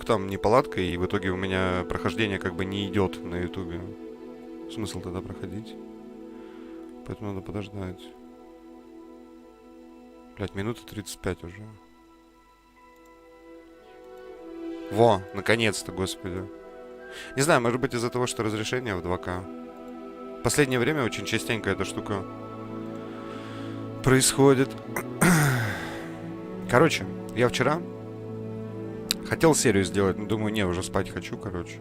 там неполадка, и в итоге у меня прохождение как бы не идет на ютубе. Смысл тогда проходить? Поэтому надо подождать. Блять, минута 35 уже. Во, наконец-то, господи. Не знаю, может быть из-за того, что разрешение в 2К. В последнее время очень частенько эта штука происходит. Короче, я вчера хотел серию сделать, но думаю, не, уже спать хочу, короче.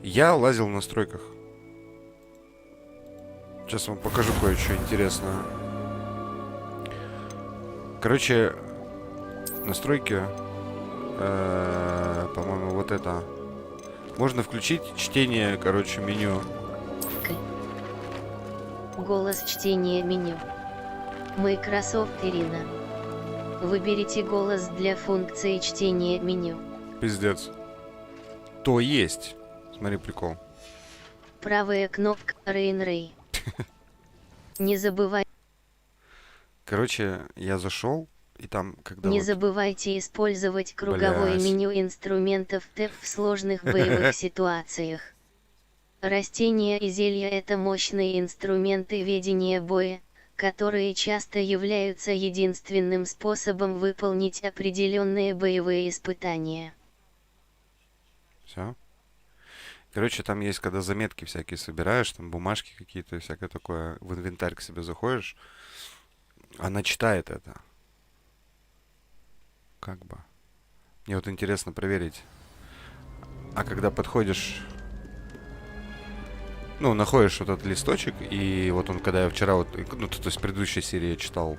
Я лазил в настройках. Сейчас вам покажу кое-что интересное. Короче, настройки, по-моему, вот это. Можно включить чтение, короче, меню. Голос чтения меню. Microsoft Irina. Выберите голос для функции чтения меню. Пиздец. То есть. Смотри, прикол. Правая кнопка RAINRAY. Не забывайте. Короче, я зашел, и там, когда Не вот... забывайте использовать круговое меню инструментов Tab в сложных боевых ситуациях. Растения и зелья — это мощные инструменты ведения боя, которые часто являются единственным способом выполнить определенные боевые испытания. Все. Короче, там есть, когда заметки всякие собираешь, там бумажки какие-то, всякое такое, в инвентарь к себе заходишь, она читает это. Как бы. Мне вот интересно проверить. А когда подходишь... Ну, находишь вот этот листочек, и вот он, когда я вчера вот... Ну, то есть в предыдущей серии я читал.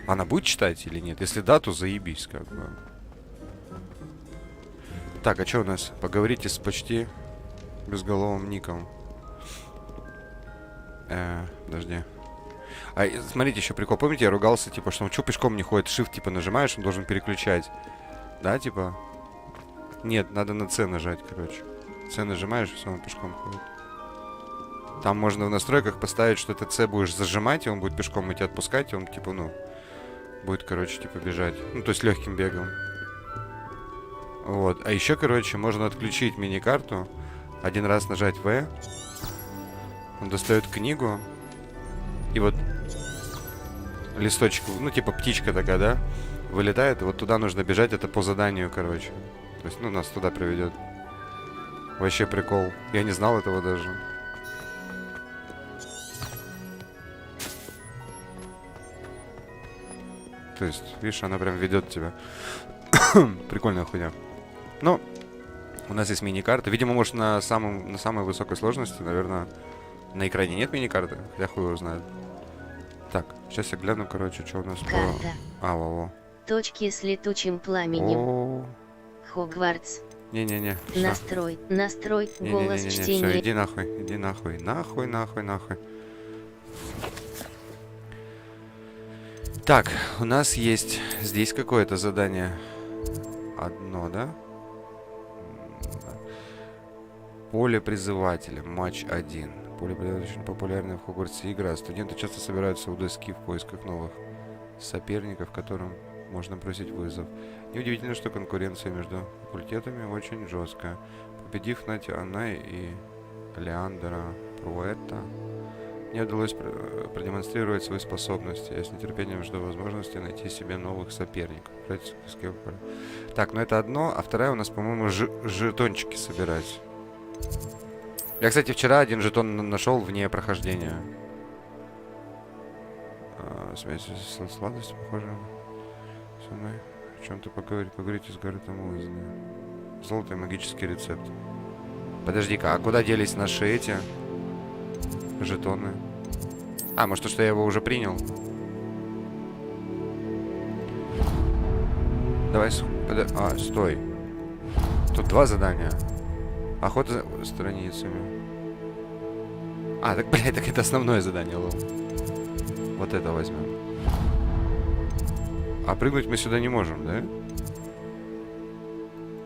Она будет читать или нет? Если да, то заебись, как бы. Так, а что у нас? Поговорите с почти безголовым ником. Подожди. А, смотрите, еще прикол. Помните, я ругался, типа, что он что пешком не ходит? Shift, типа, нажимаешь, он должен переключать. Да, типа? Нет, надо на C нажать, короче. C нажимаешь, все, он пешком ходит. Там можно в настройках поставить, что это C будешь зажимать, и он будет пешком идти отпускать, и он, типа, ну, будет, короче, типа, бежать. Ну, то есть легким бегом. Вот. А еще, короче, можно отключить мини-карту. Один раз нажать V. Он достает книгу. И вот листочек, ну, типа птичка такая, да, вылетает. И вот туда нужно бежать, это по заданию, короче. То есть, ну, нас туда приведет. Вообще прикол. Я не знал этого даже. То есть, видишь, она прям ведет тебя. Прикольная хуйня. Ну, у нас есть мини-карта. Видимо, может, на самой высокой сложности, наверное, на экране нет мини-карты. Я хуй его знает. Так, сейчас я гляну, короче, что у нас Карта. по... во-во. Точки с летучим пламенем. Хогвартс. Не-не-не. Настрой, голос чтения. Все, иди нахуй, иди нахуй. Нахуй. Так, у нас есть здесь какое-то задание. Одно, да? Поле призывателя. Матч 1. Поле призывателя очень популярная в Хогвартсе игра. Студенты часто собираются у доски в поисках новых соперников, которым можно бросить вызов. Неудивительно, что конкуренция между факультетами очень жесткая. Победив Натиана и Леандера Пруэтта, мне удалось продемонстрировать свои способности. Я с нетерпением жду возможности найти себе новых соперников. Так, ну это одно, а вторая у нас, по-моему, жетончики собирать. Я, кстати, вчера один жетон нашел вне прохождения. Связь с сладостью, похоже. Со мной о чем-то поговорите с Гарретом Уизли. Золотой магический рецепт. Подожди-ка, а куда делись наши эти жетоны? А, может, то, что я его уже принял? Давай, стой. Тут два задания. Охота за страницами. А, так, блядь, так это основное задание, лол. Вот это возьмем. А прыгнуть мы сюда не можем, да?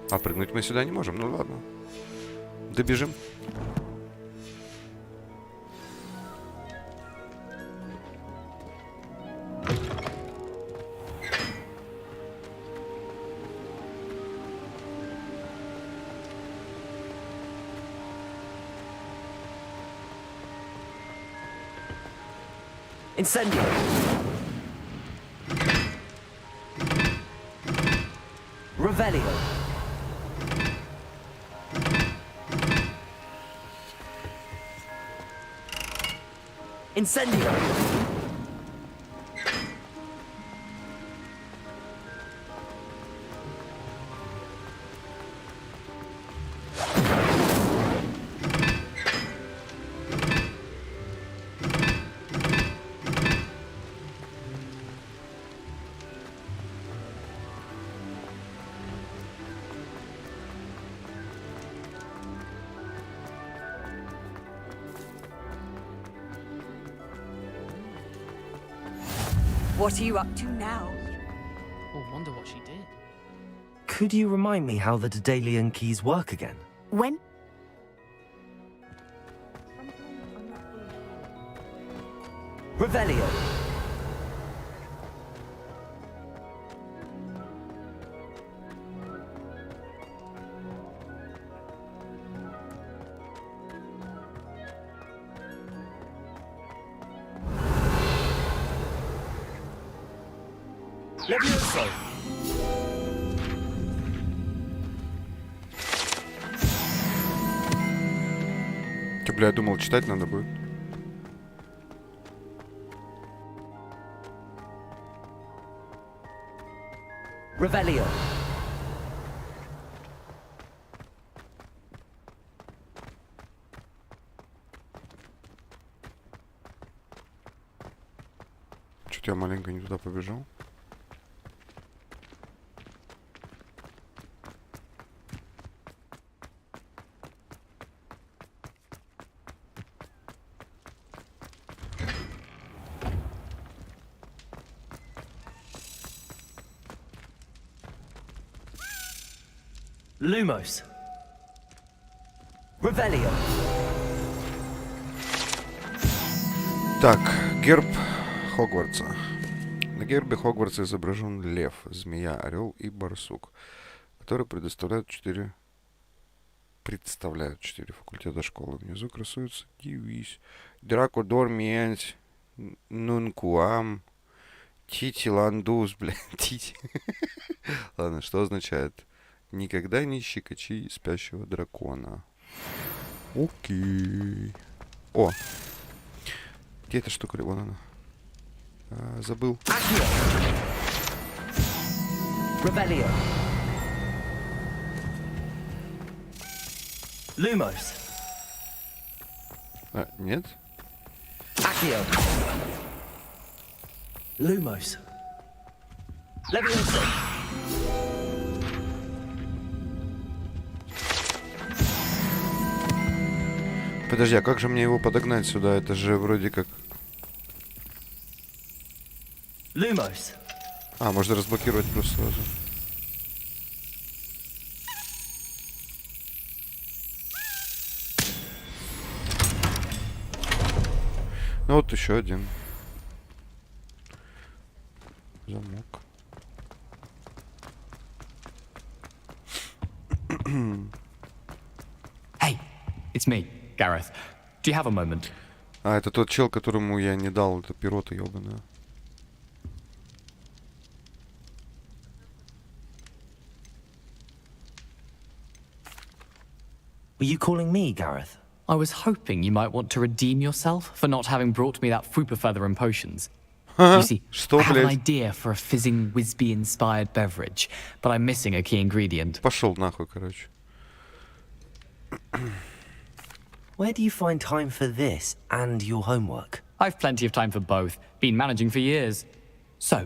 А прыгнуть мы сюда не можем, ну ладно. Добежим. Incendio. Revelio. Incendio. What are you up to now? Oh, wonder what she did. Could you remind me how the Daedalian keys work again? When? Revelio. Levioso. Бля, я думал, читать надо будет. Revelio. Что-то я маленько не туда побежал. Lumos. Revelio. Так, герб Хогвартса. На гербе Хогвартса изображен лев, змея, орел и барсук, которые представляют четыре факультета школы. Внизу красуется девиз: Драко Дормиенс Нункуам Тити Ландус, блядь, Тити. Ладно, что означает? Никогда не щекочи спящего дракона. Окей. О! Где эта штука? Вон она. Забыл. Revelio. Lumos. Нет? Accio. Lumos. Levioso. Подожди, а как же мне его подогнать сюда? Это же вроде как... Lumos. можно разблокировать просто сразу. Ну вот еще один. Замок. Hey, it's me, Gareth. Do you have a moment? Это тот чел, которому я не дал это перо-то ёбаное. Were you calling me, Gareth? I was hoping you might want to redeem yourself for not having brought me that Fupa feather and potions. You see, I have an idea for a fizzing Whizbee-inspired beverage, but I'm missing a key ingredient. Пошел нахуй, короче. Where do you find time for this and your homework? I've plenty of time for both. Been managing for years. So,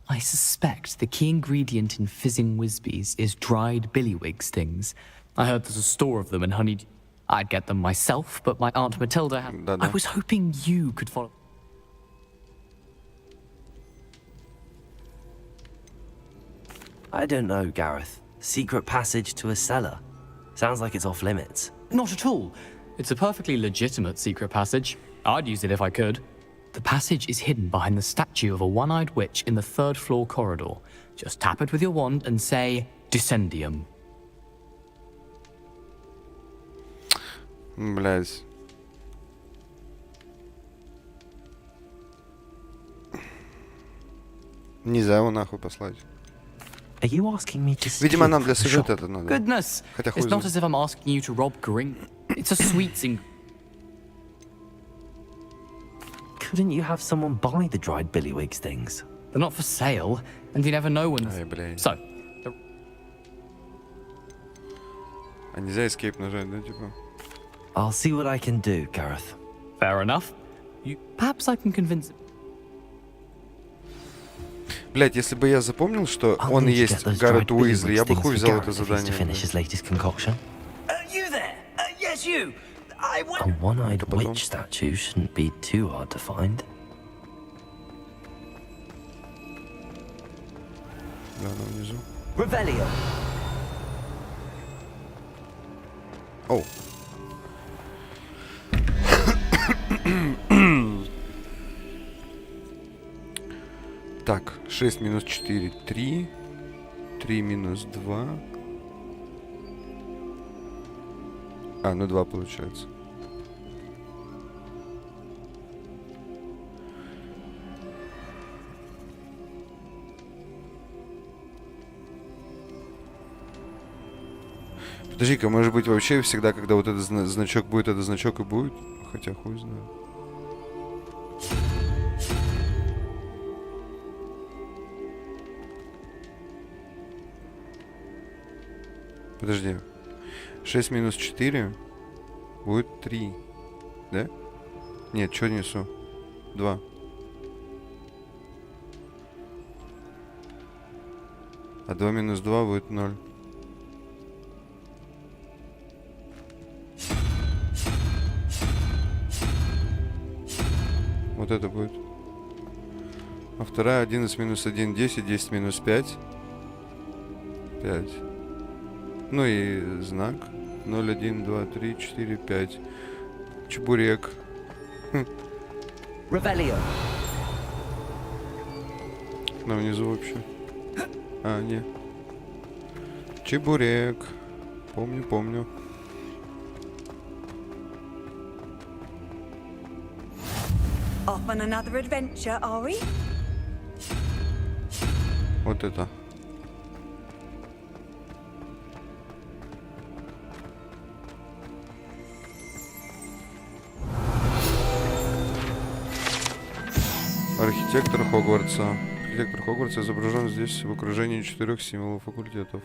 I suspect the key ingredient in fizzing Whizbees is dried billywig stings. I heard there's a store of them in Honey... I'd get them myself, but my Aunt Matilda had... I was hoping you could follow... I don't know, Gareth. Secret passage to a cellar. Sounds like it's off limits. Not at all. It's a perfectly legitimate secret passage. I'd use it if I could. The passage is hidden behind the statue of a one-eyed witch in the third-floor corridor. Just tap it with your wand and say, Descendium. Блядь. Нельзя его нахуй послать. Are you asking me to Видимо, steal нам для from the сюжета shop? это надо. Goodness! Хотя It's хуй not знает. as if I'm asking you to rob Gring. It's a sweets in... Couldn't you have someone buy the dried billywigs things? They're not for sale, and you never know when... Ай, блядь. So, А нельзя escape нажать, да, типа? I'll see what I can do, Gareth. fair enough. Perhaps I can convince... Блять, если бы я запомнил, что I'll он и need to есть get those Гаррет dried Уизли, я billywigs бы things хуй for взял Gareth это if he's to задание. finish his latest concoction. You there? Yes, you. I went. A one-eyed потом. witch statue shouldn't be too hard to find. Да, она внизу. Revelio. Оу. Так, 6 минус 4, 3. 3 минус 2. А, ну 2 получается. Подожди-ка, может быть вообще всегда, когда вот этот значок будет, этот значок и будет? Хотя хуй знает. Подожди. 6 минус 4 будет 3. Да? Нет, что несу? 2. А 2 минус 2 будет 0. Вот это будет. А вторая 11 минус 1, 10, 10 минус 5. 5. Ну и знак. 0, 1, 2, 3, 4, 5. Чебурек. Revelio. На внизу вообще. А, не. Чебурек. Помню, помню. Off on another adventure, are we? Вот это. Архитектор Хогвартса. Архитектор Хогвартса изображен здесь в окружении 4 символов факультетов.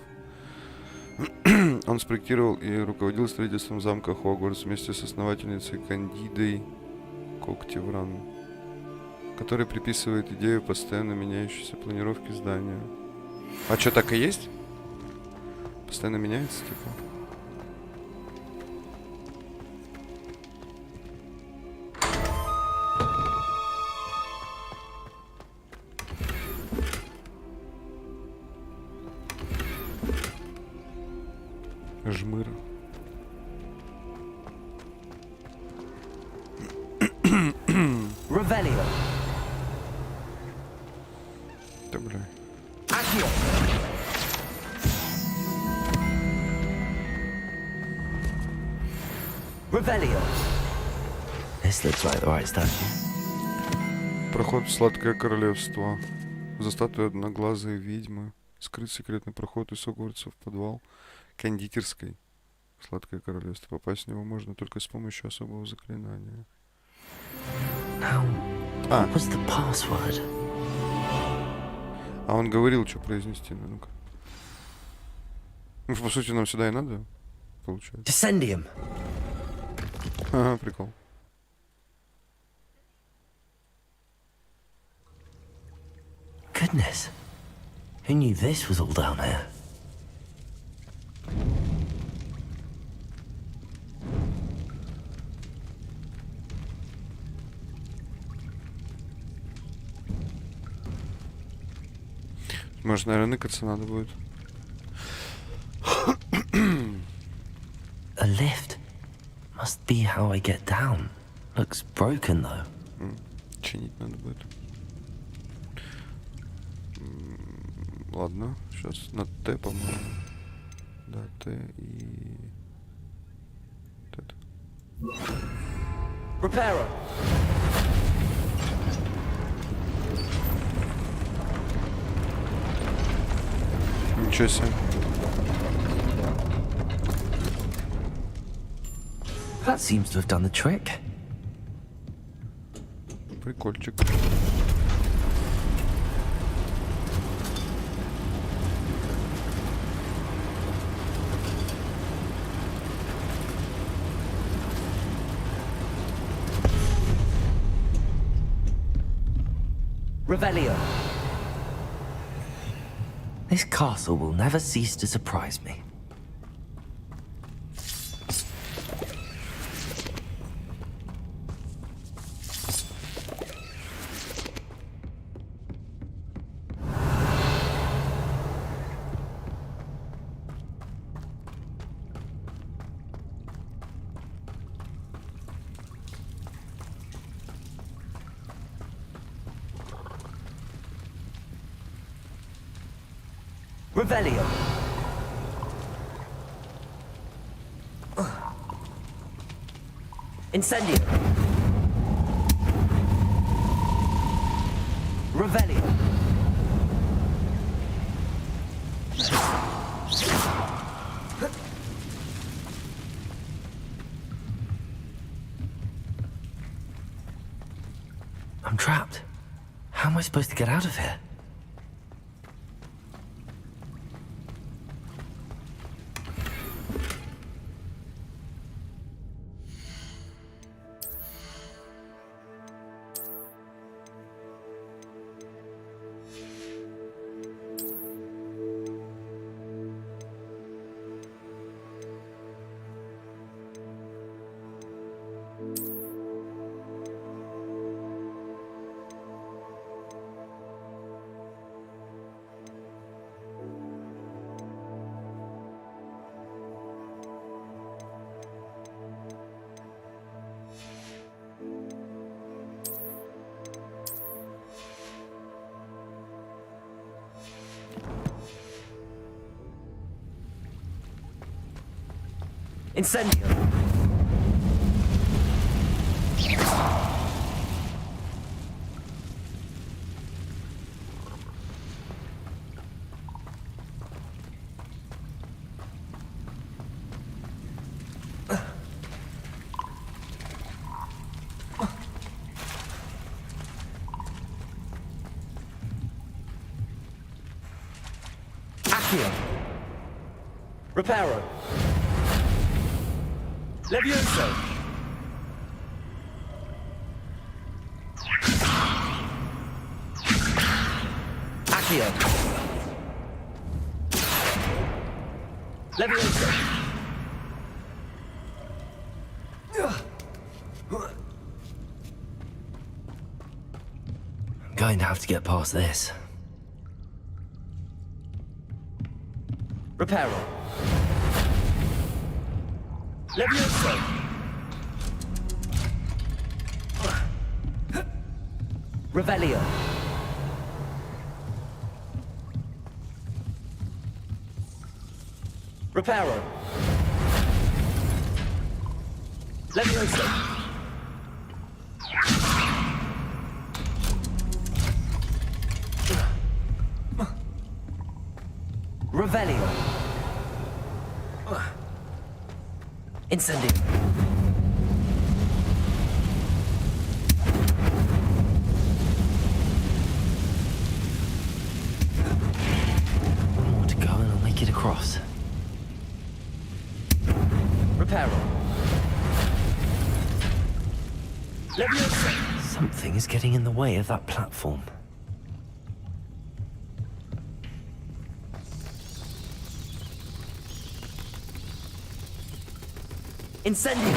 Он спроектировал и руководил строительством замка Хогвартс вместе с основательницей Кандидой Когтевран, который приписывает идею постоянно меняющейся планировки здания. А что, так и есть? Постоянно меняется, типа? Жмыр. Revelio. Да, бля. Accio. Revelio. This looks like the right statue. Проход в Сладкое Королевство. За статуей одноглазой ведьмы. Скрыт секретный проход из Хогвартса в подвал кондитерской. Сладкое Королевство. Попасть в него можно только с помощью особого заклинания. Now, А, what was the password? а он говорил, что произнести. Ну-ка. Ну, по сути, нам сюда и надо, получается. Descendium. Ага, прикол. Goodness. Who knew this was all down here? Может, наверное, ныкаться надо будет. A lift. Must be how I get down. Looks broken though. Чинить надо будет. Ладно, сейчас на Т, по-моему. Да, Т и... Вот это. Reparo. Ничего себе. That seems to have done the trick. Прикольчик. Revelio. This castle will never cease to surprise me. Revelio. Incendio. Revelio. I'm trapped. How am I supposed to get out of here? Incendio. Accio. Reparo. Levioso! Accio! Levioso! I'm going to have to get past this. Reparo! Levioso! Revelio! Reparo! Levioso! Revelio! Incendio! One more to go and I'll make it across. Reparo! Leviosa! Something is getting in the way of that platform. Incendio!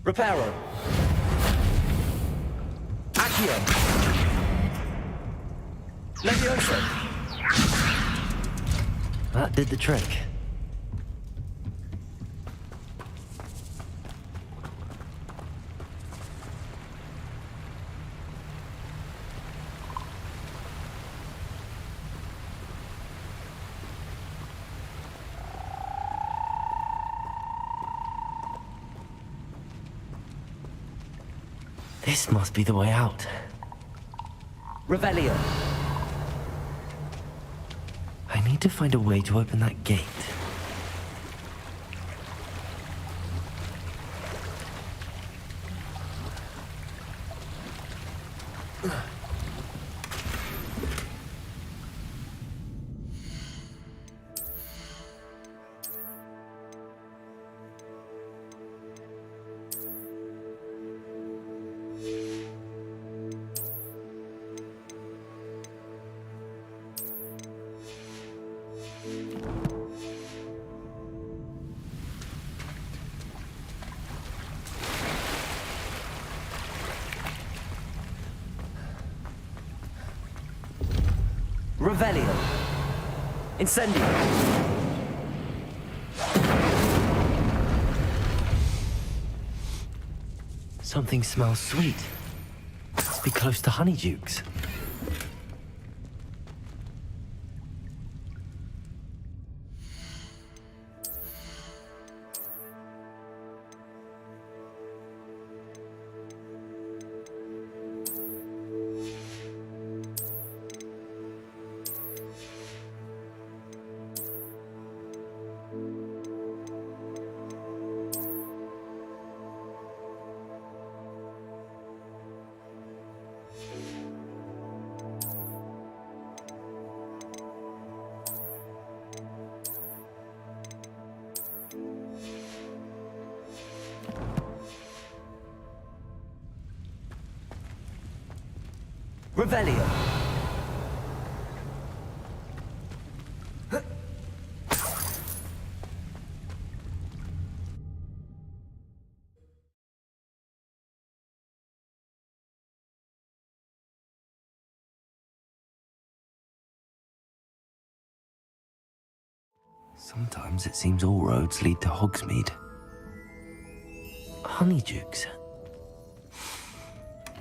Reparo! Accio! Leviosa! That did the trick. This must be the way out. Revelio. I need to find a way to open that gate. Revelio. Incendio. Something smells sweet. Must be close to Honeydukes. Revelio. Sometimes it seems all roads lead to Hogsmeade. Honeydukes.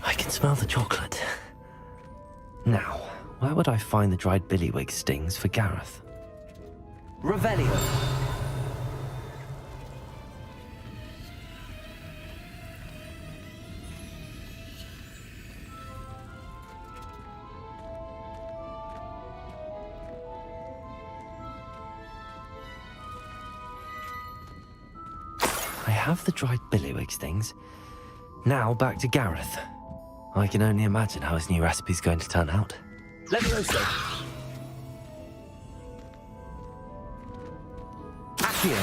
I can smell the chocolate. Now, where would I find the dried billywig stings for Gareth? Revelio. I have the dried billywig stings. Now back to Gareth. I can only imagine how his new recipe's going to turn out. Levioso. Accio.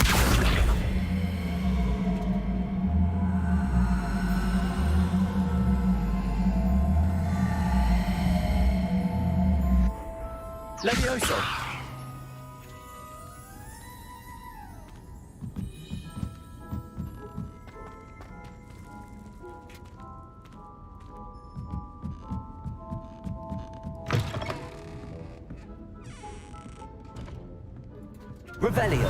Levioso. Revelio.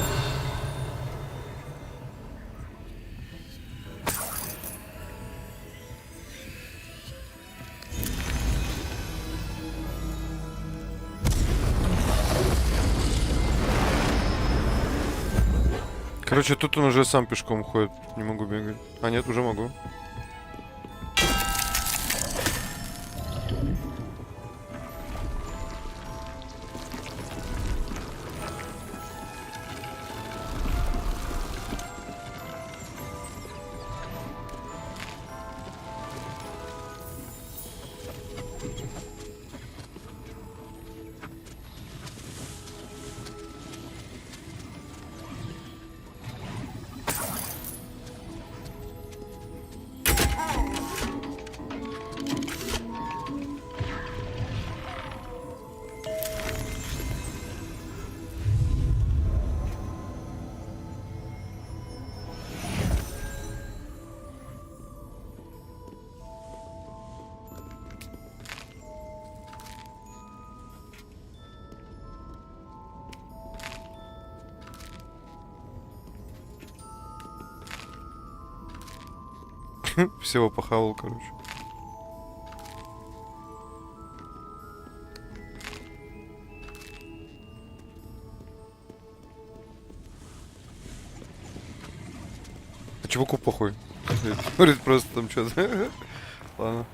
Короче, тут он уже сам пешком ходит. Не могу бегать. А нет, уже могу. Всего похавал, короче. А чуваку похуй. Говорит, просто там что-то Ладно.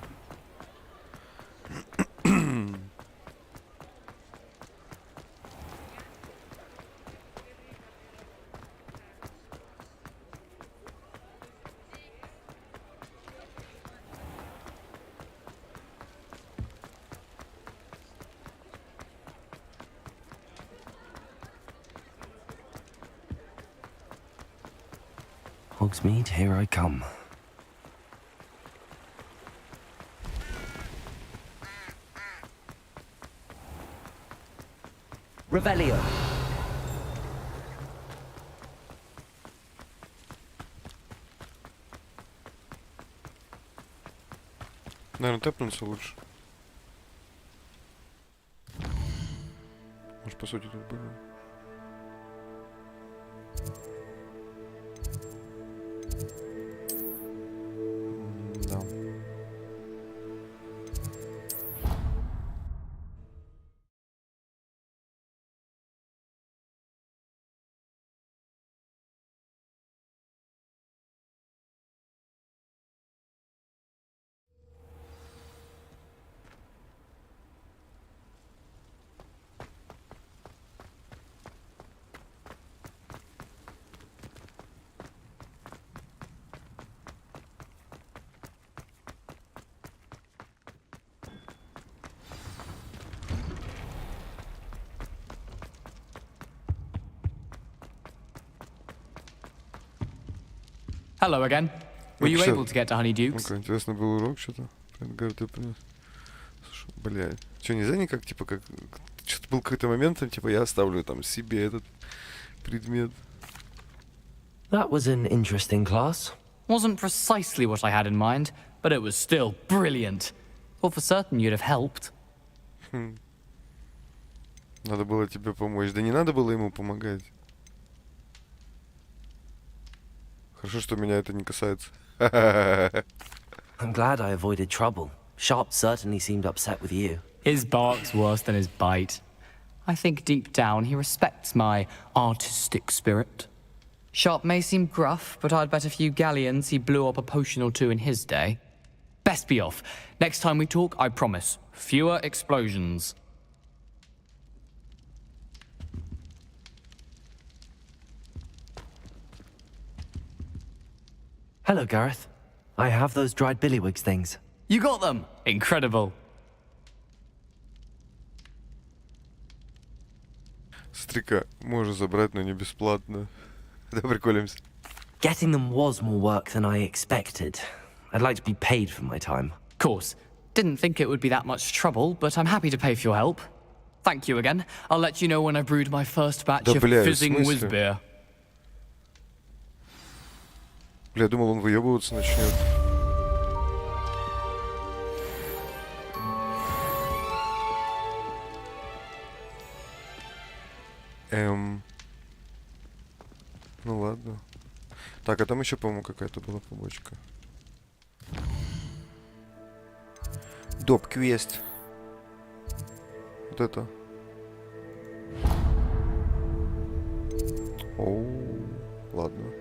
Hogsmeade, here I come. Revelio. Наверное, тэпнуться лучше. Может, по сути, тут было. Да. Hello again. Were you able to get to Honeydukes? Ну-ка, интересно, был урок что-то. Говорю, ты принес. Слушай, блядь. Че, нельзя никак, типа, как... Что-то был какой-то момент, там, типа, я оставлю там себе этот предмет. That was an interesting class. Wasn't precisely what I had in mind, but it was still brilliant. Thought for certain you'd have helped. Надо было тебе помочь. Да не надо было ему помогать. Хорошо, что меня это не касается. I'm glad I avoided trouble. Sharp certainly seemed upset with you. His bark's worse than his bite. I think deep down he respects my artistic spirit. Sharp may seem gruff, but I'd bet a few galleons he blew up a potion or two in his day. Best be off. Next time we talk, I promise, fewer explosions. Hello, Gareth. I have those dried billywigs things. You got them! Incredible. Смотри-ка, можно забрать, но не бесплатно. Да, приколимся. Getting them was more work than I expected. I'd like to be paid for my time. Course. Didn't think it would be that much trouble, but I'm happy to pay for your help. Thank you again. I'll let you know when I brewed my first batch Да, of бля, в fizzing смысле? whiz beer. Бля, я думал, он выебываться начнет. Ну ладно. Так, а там еще, по-моему, какая-то была побочка. Доп-квест. Вот это. Оу, ладно.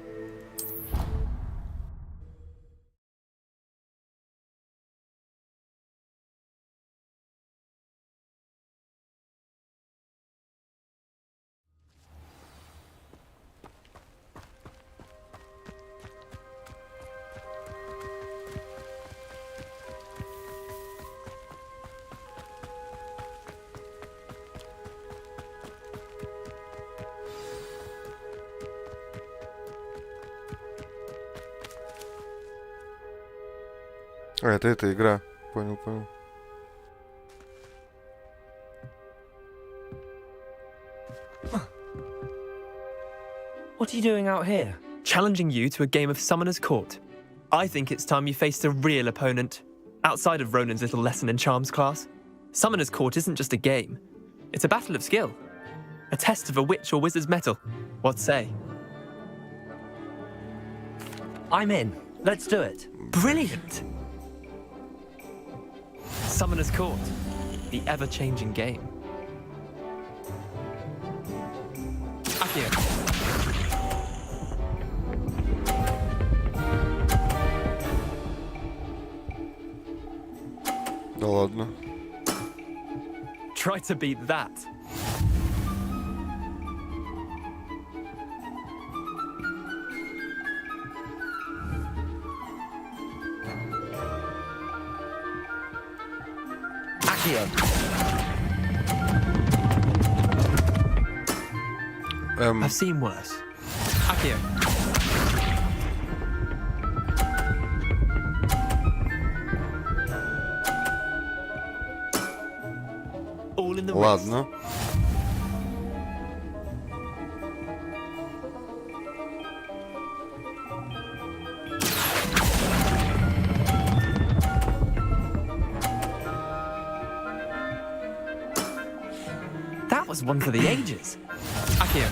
А, это эта игра. Понял, понял. What are you doing out here? Challenging you to a game of Summoner's Court. I think it's time you faced a real opponent, outside of Ronan's little lesson in charms class. Summoner's Court isn't just a game. It's a battle of skill. A test of a witch or wizard's mettle. What say? I'm in. Let's do it. Brilliant! Summoner's Court. The ever-changing game. Akio. Да ладно. Try to beat that. Accio. I've seen worse. Accio. All in the wrist. Ладно. That was one for the ages. Accio.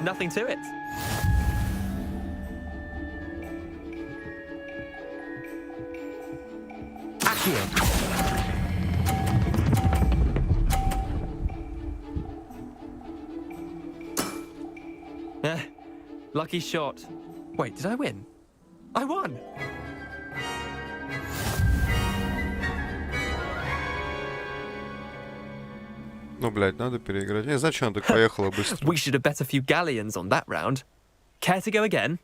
Nothing to it. Accio. Lucky shot. Wait, did I win? I won! Ну, блядь, надо переиграть. Не знаю, что она так поехала быстро. We should have bet a few galleons on that round. Care to go again?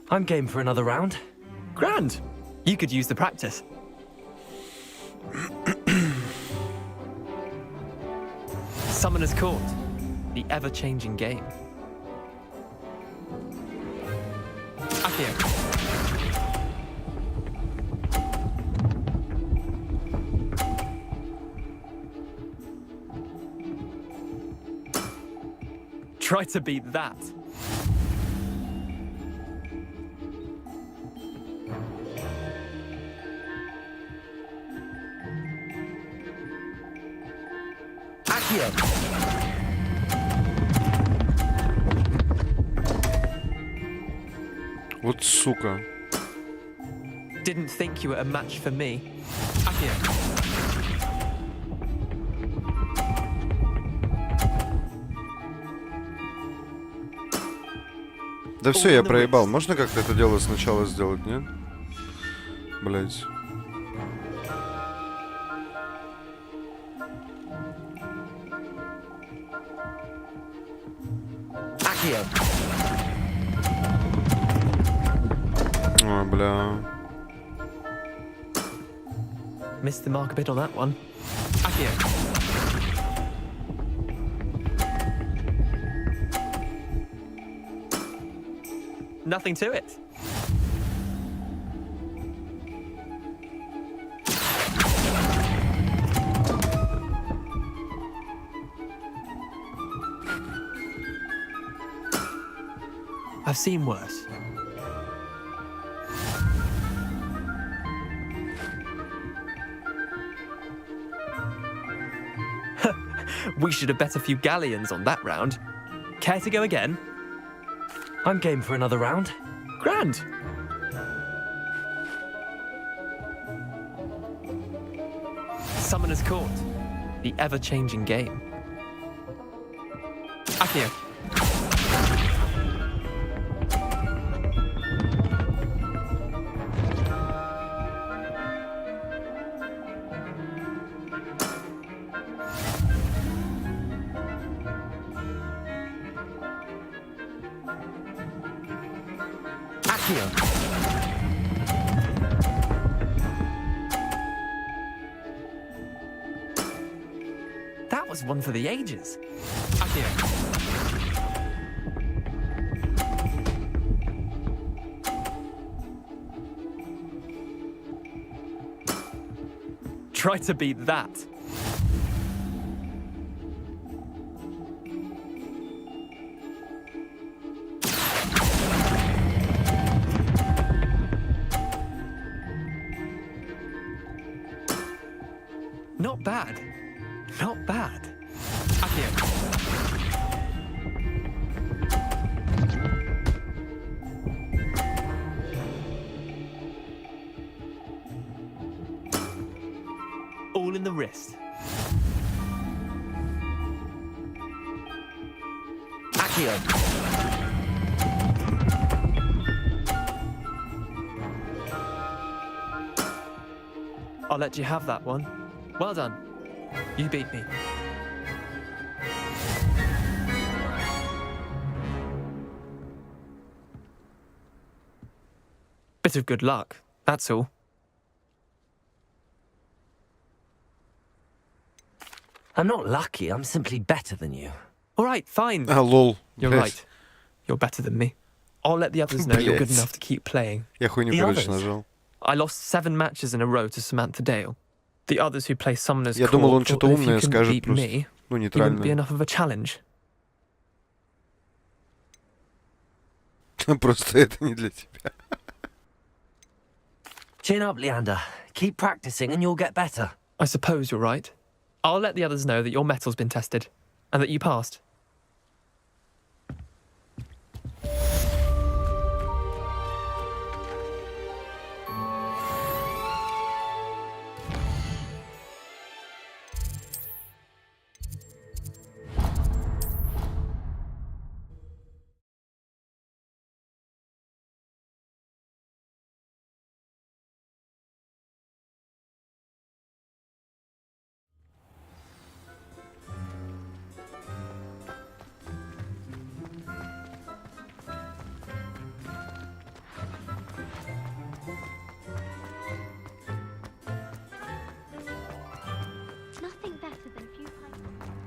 I'm game for another round. Grand! You could use the practice. Summoner's Court. The ever-changing game. Accio. Try to beat that. Accio. Вот сука. Didn't think you were a match for me. Accio. Да все, я проебал. Можно как-то это дело сначала сделать, нет? Блять. Accio. А, бля. Missed the mark a bit on that one. Accio. Nothing to it. I've seen worse. We should have bet a few galleons on that round. Care to go again? I'm game for another round. Grand. Summoner's Court. The ever-changing game. Accio. Accio. That was one for the ages. Accio. Try to beat that. Not bad. Not bad. Accio. All in the wrist. Accio. I'll let you have that one. Well done. You beat me. Bit of good luck, that's all. I'm not lucky, I'm simply better than you. All right, fine. Лол. You're right. You're better than me. I'll let the others know you're good Блядь. enough to keep playing. Я хуй The неприлично others? нажал. I lost 7 matches in a row to Samantha Dale. The others who play Summoner's Я Court думал, он thought что-то that if you умное couldn't скажет beat просто. me, Ну, you wouldn't be нейтрально. enough of a challenge. Просто это не для тебя. Chin up, Leander. Keep practicing and you'll get better. I suppose you're right. I'll let the others know that your metal's been tested and that you passed. Nothing better than a few pints.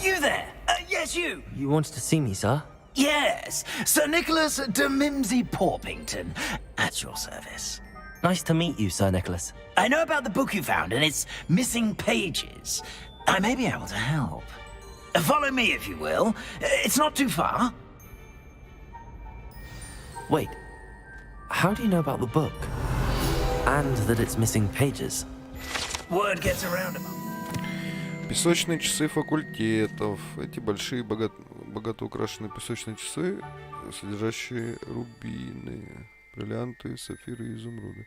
You there? Yes, you. You wanted to see me, sir? Yes, Sir Nicholas de Mimsy Porpington, at your service. Nice to meet you, Sir Nicholas. I know about the book you found and its missing pages. I may be able to help. Follow me, if you will. It's not too far. Wait, how do you know about the book? And that it's missing pages? Word gets around about. Песочные часы факультетов. Эти большие, богато украшенные песочные часы, содержащие рубины, бриллианты, сапфиры и изумруды.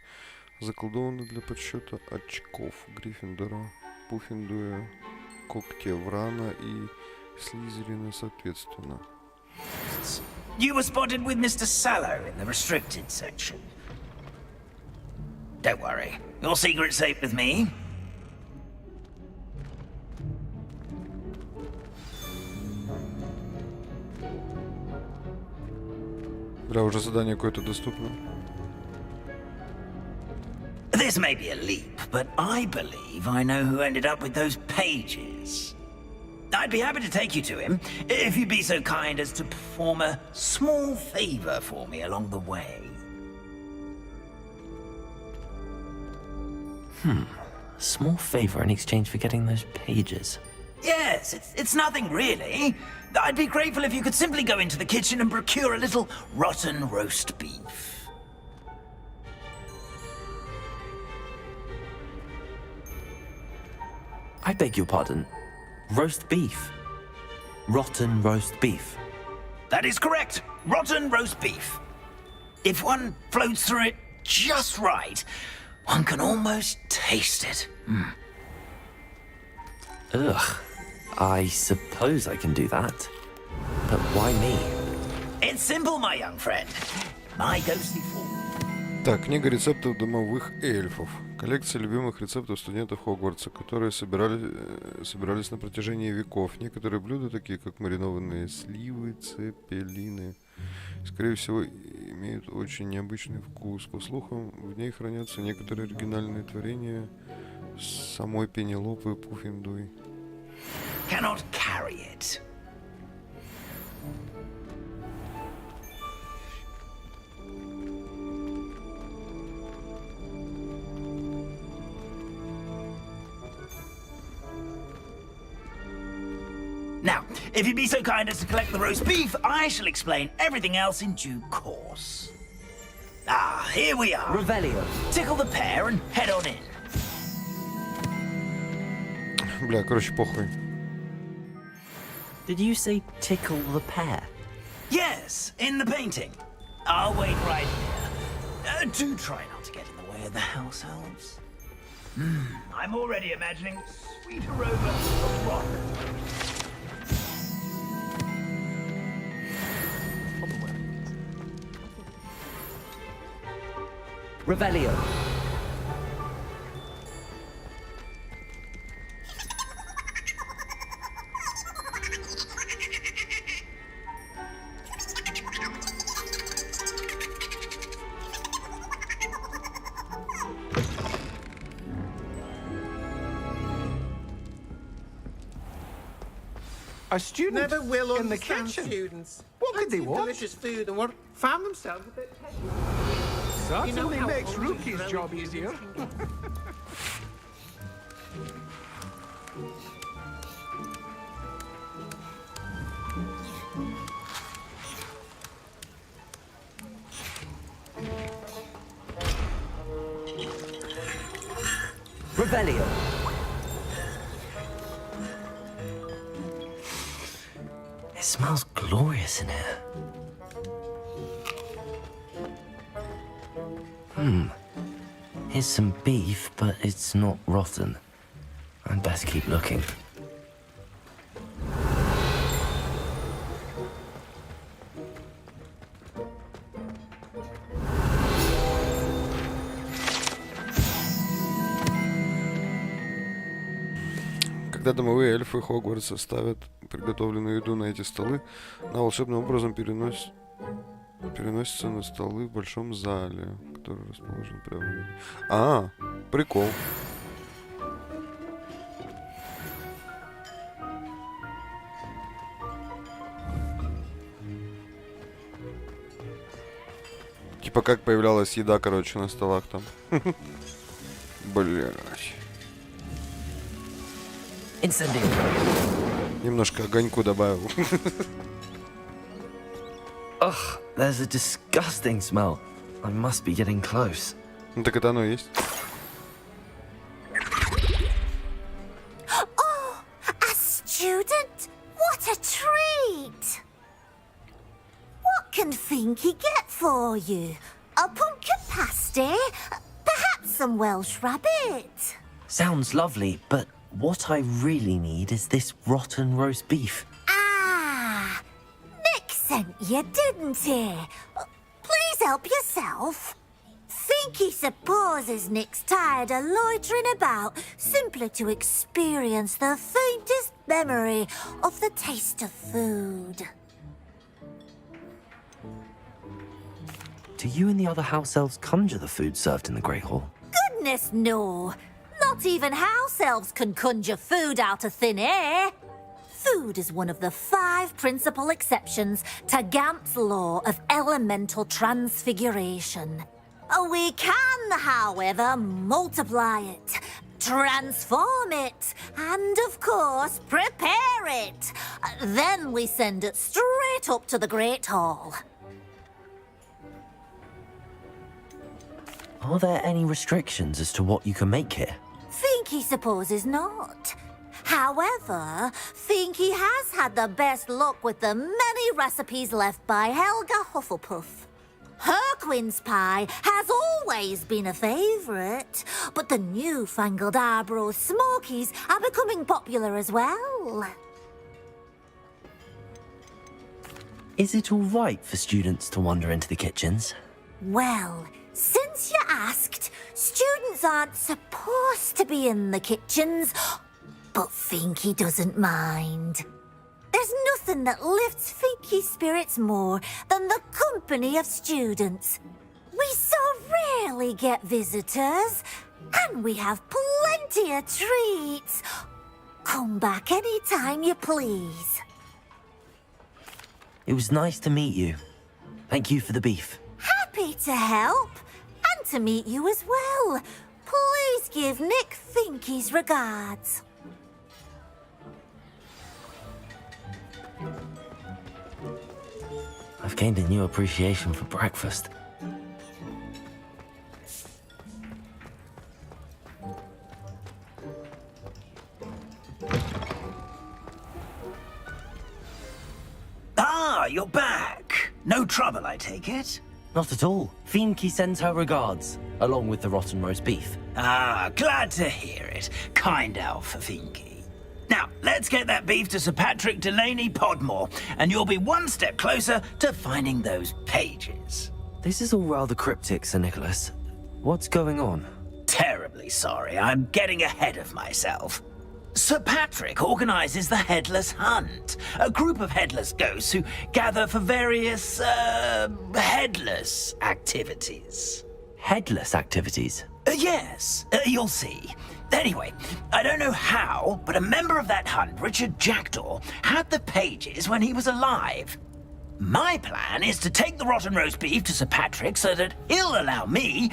Заколдованы для подсчета очков Гриффиндора, Пуффиндуя, Когтеврана и Слизерина соответственно. You were spotted with Mr. Sallow in the restricted section. Don't worry, your secret's safe with me. Бля, уже задание какое-то доступно. This may be a leap, but I believe I know who ended up with those pages. I'd be happy to take you to him, if you'd be so kind as to perform a small favor for me along the way. A small favor in exchange for getting those pages. Yes, it's nothing really. I'd be grateful if you could simply go into the kitchen and procure a little rotten roast beef. I beg your pardon. Roast beef. Rotten roast beef. That is correct. Rotten roast beef. If one floats through it just right, one can almost taste it. Ugh. I suppose I can do that. But why me? It's simple, my young friend. My ghostly form. Так, книга рецептов домовых эльфов. Коллекция любимых рецептов студентов Хогвартса, которые собирались на протяжении веков. Некоторые блюда, такие как маринованные сливы, цепелины, скорее всего, имеют очень необычный вкус. По слухам, в ней хранятся некоторые оригинальные творения самой Пенелопы Пуффиндуй. Cannot carry it. Now, if you'd be so kind as to collect the roast beef, I shall explain everything else in due course. Ah, here we are. Revelio. Tickle the pear and head on in. Бля, короче, похуй. Did you say tickle the pear? Yes, in the painting. I'll wait right here. Do try not to get in the way. by the house elves. I'm already imagining sweet aroma of rock. Revelio. A student Never will in the understand kitchen. students. What could they Plenty of want? delicious food and work. Found themselves a bit petty. Certainly how makes hungry Rookie's growing job humans easier. can get. Revelio. It smells glorious in here. Here's some beef, but it's not rotten. I'd best keep looking. Когда домовые эльфы Хогвартса ставят приготовленную еду на эти столы, она волшебным образом переносится на столы в большом зале, который расположен прямо... А, прикол. Типа как появлялась еда, короче, на столах там. Блядь. Incendio. Немножко огоньку добавил. Ugh, there's a disgusting smell. I must be getting close. Ну так это оно и есть. Oh, a student? What a treat! What can Finky get for you? A pumpkin pasty? Perhaps some Welsh rabbit? Sounds lovely, but what I really need is this rotten roast beef. Ah, Nick sent you, didn't he? Please help yourself. Finky supposes Nick's tired of loitering about simply to experience the faintest memory of the taste of food. Do you and the other house elves conjure the food served in the Great Hall? Goodness, no. Not even house elves can conjure food out of thin air. Food is one of the 5 principal exceptions to Gamp's law of elemental transfiguration. We can, however, multiply it, transform it, and, of course, prepare it. Then we send it straight up to the Great Hall. Are there any restrictions as to what you can make here? Finky supposes not. However, Finky has had the best luck with the many recipes left by Helga Hufflepuff. Her quince pie has always been a favourite, but the newfangled Arbroath Smokies are becoming popular as well. Is it all right for students to wander into the kitchens? Well, since you asked, students aren't supposed to be in the kitchens, but Finky doesn't mind. There's nothing that lifts Finky's spirits more than the company of students. We so rarely get visitors, and we have plenty of treats. Come back any time you please. It was nice to meet you. Thank you for the beef. Happy to help, and to meet you as well. Please give Nick Finky's regards. I've gained a new appreciation for breakfast. Ah, you're back. No trouble, I take it? Not at all. Fienke sends her regards, along with the rotten roast beef. Ah, glad to hear it. Kind elf, Finky. Now, let's get that beef to Sir Patrick Delaney Podmore, and you'll be one step closer to finding those pages. This is all rather cryptic, Sir Nicholas. What's going on? Terribly sorry, I'm getting ahead of myself. Sir Patrick organizes the Headless Hunt, a group of headless ghosts who gather for various, headless activities. Headless activities? Yes, you'll see. Anyway, I don't know how, but a member of that hunt, Richard Jackdaw, had the pages when he was alive. My plan is to take the rotten roast beef to Sir Patrick so that he'll allow me,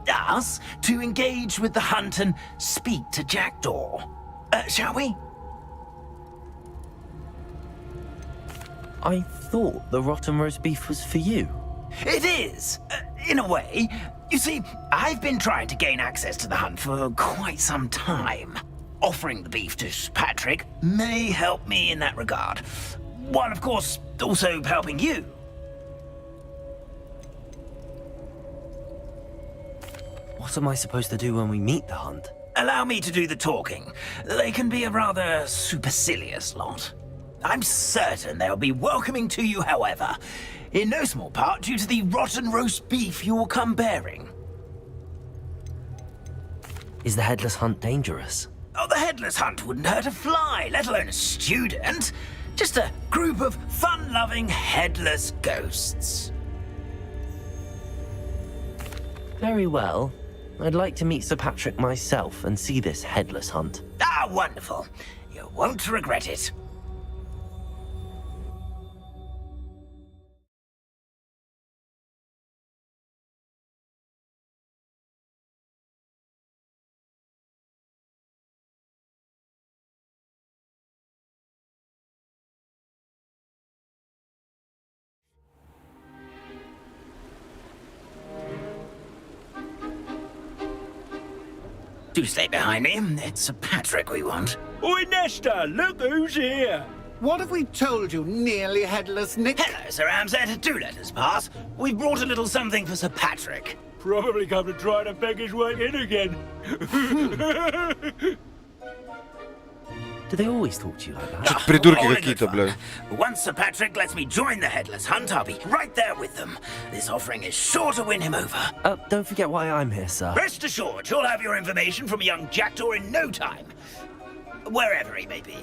us, to engage with the hunt and speak to Jackdaw. Shall we? I thought the rotten roast beef was for you. It is, in a way. You see, I've been trying to gain access to the hunt for quite some time. Offering the beef to Sir Patrick may help me in that regard. While, of course, also helping you. What am I supposed to do when we meet the hunt? Allow me to do the talking. They can be a rather supercilious lot. I'm certain they'll be welcoming to you, however, in no small part due to the rotten roast beef you'll come bearing. Is the Headless Hunt dangerous? Oh, the Headless Hunt wouldn't hurt a fly, let alone a student. Just a group of fun-loving headless ghosts. Very well. I'd like to meet Sir Patrick myself and see this Headless Hunt. Ah, wonderful. You won't regret it. Do stay behind me. It's Sir Patrick we want. Oi, Nesta, look who's here. What have we told you, nearly headless Nick? Hello, Sir Ramsay. Do let us pass. We've brought a little something for Sir Patrick. Probably come to try to beg his way in again. Do they always talk to you like that? Что-то придурки какие-то, бля. Once Sir Patrick lets me join the Headless Hunt, I'll be right there with them. This offering is sure to win him over. Don't forget why I'm here, sir. Rest assured, you'll have your information from a young Jackdaw in no time. Wherever he may be.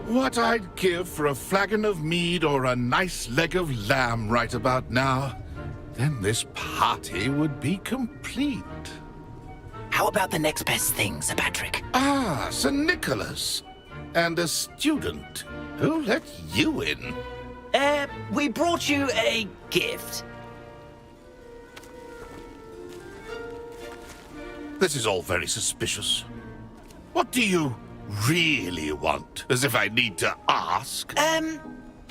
What I'd give for a flagon of mead or a nice leg of lamb right about now. Then this party would be complete. How about the next best thing, Sir Patrick? Ah, Sir Nicholas. And a student. Who let you in? We brought you a gift. This is all very suspicious. What do you really want? As if I need to ask.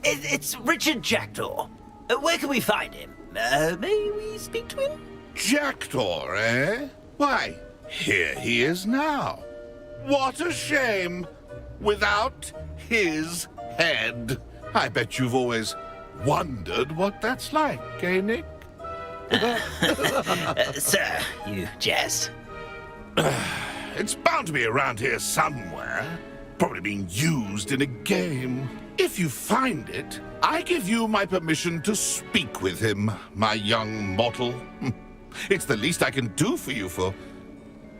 It's Richard Jackdaw. Where can we find him? May we speak to him? Jackdaw, eh? Why, here he is now. What a shame. Without his head. I bet you've always wondered what that's like, eh, Nick? Sir, you jest. It's bound to be around here somewhere. Probably being used in a game. If you find it, I give you my permission to speak with him, my young mortal. It's the least I can do for you for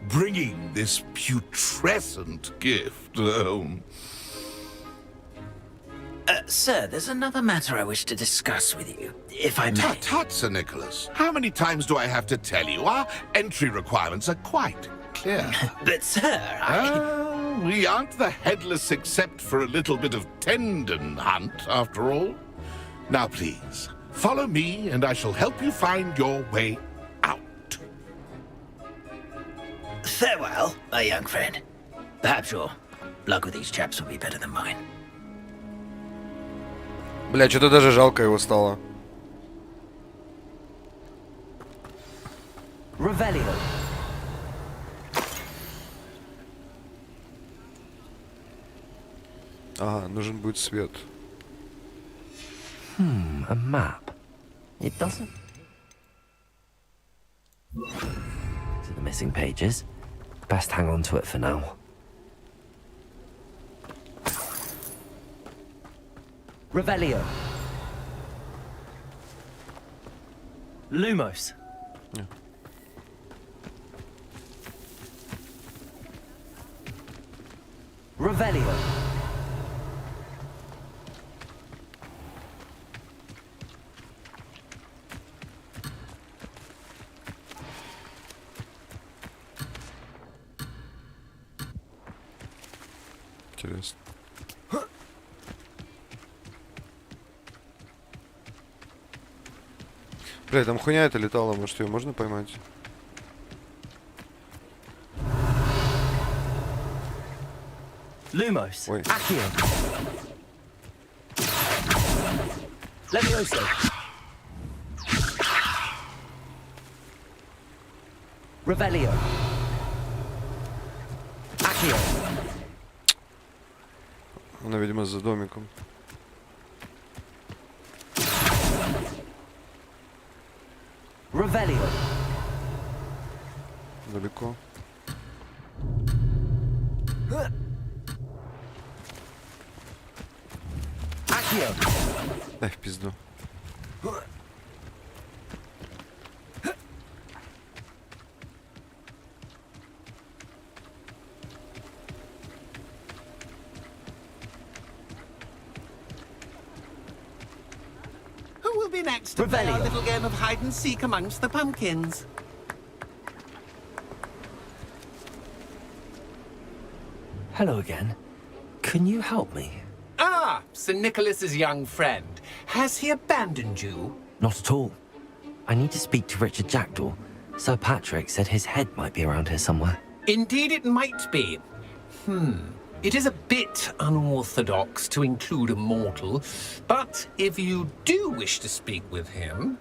bringing this putrescent gift home. Sir, there's another matter I wish to discuss with you, if I may. Tut, tut, Sir Nicholas. How many times do I have to tell you? Our entry requirements are quite clear. But, sir, we aren't the headless except for a little bit of tendon hunt, after all. Now, please, follow me, and I shall help you find your way out. Farewell, my young friend. Perhaps your luck with these chaps will be better than mine. Бля, что-то даже жалко его стало. Revelio. Ага, нужен будет свет. A map. It doesn't... To the missing pages. Best hang on to it for now. Revelio. Lumos. Yeah. Revelio. Интересно. Бля, там хуйня эта летала, может ее можно поймать? Lumos. Ой. Accio. Levioso. Revelio. Accio. Она, видимо, за домиком. Revelio. Далеко. Accio. Дай в пизду. Who will be next to play our little game of hide and seek amongst the pumpkins? Hello again. Can you help me? Ah, Sir Nicholas's young friend. Has he abandoned you? Not at all. I need to speak to Richard Jackdaw. Sir Patrick said his head might be around here somewhere. Indeed it might be. It is a bit unorthodox to include a mortal, but if you do wish to speak with him,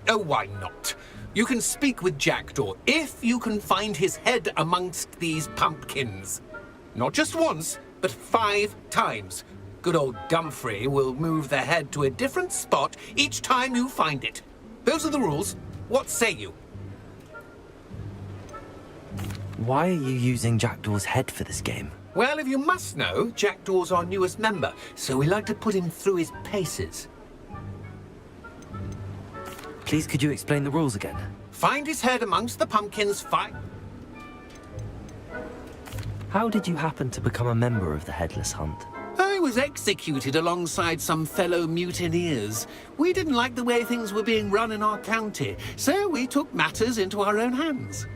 oh, why not? You can speak with Jackdaw if you can find his head amongst these pumpkins. Not just once, but 5 times. Good old Dumfrey will move the head to a different spot each time you find it. Those are the rules. What say you? Why are you using Jackdaw's head for this game? Well, if you must know, Jackdaw's our newest member, so we like to put him through his paces. Please, could you explain the rules again? Find his head amongst the pumpkins, How did you happen to become a member of the Headless Hunt? I was executed alongside some fellow mutineers. We didn't like the way things were being run in our county, so we took matters into our own hands.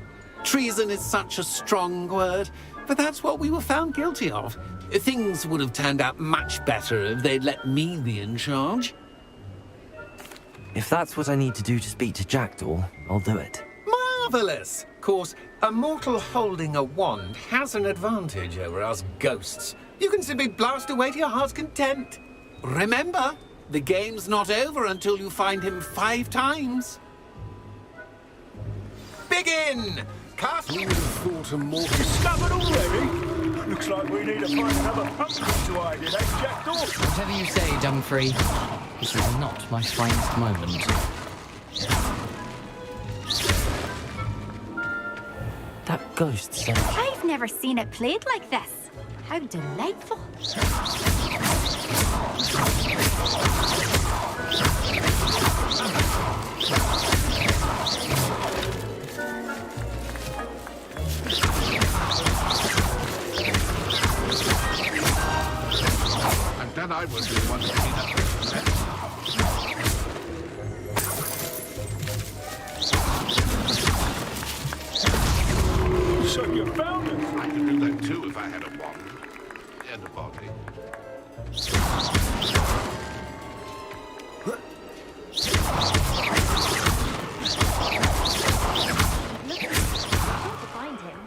Treason is such a strong word, but that's what we were found guilty of. Things would have turned out much better if they'd let me be in charge. If that's what I need to do to speak to Jackdaw, I'll do it. Marvellous! Of course, a mortal holding a wand has an advantage over us ghosts. You can simply blast away to your heart's content. Remember, the game's not over until you find him 5 times. Begin! Cast... Who would have thought a mortal discovered already? Looks like we need to find another pumpkin to hide in, eh, Jackdaw? Whatever you say, Dumfrey. This is not my finest moment. That ghost said... I've never seen it played like this. How delightful. And then I was the one picking up the net. So you found it. I could do that too if I had a wand and a body. To find him.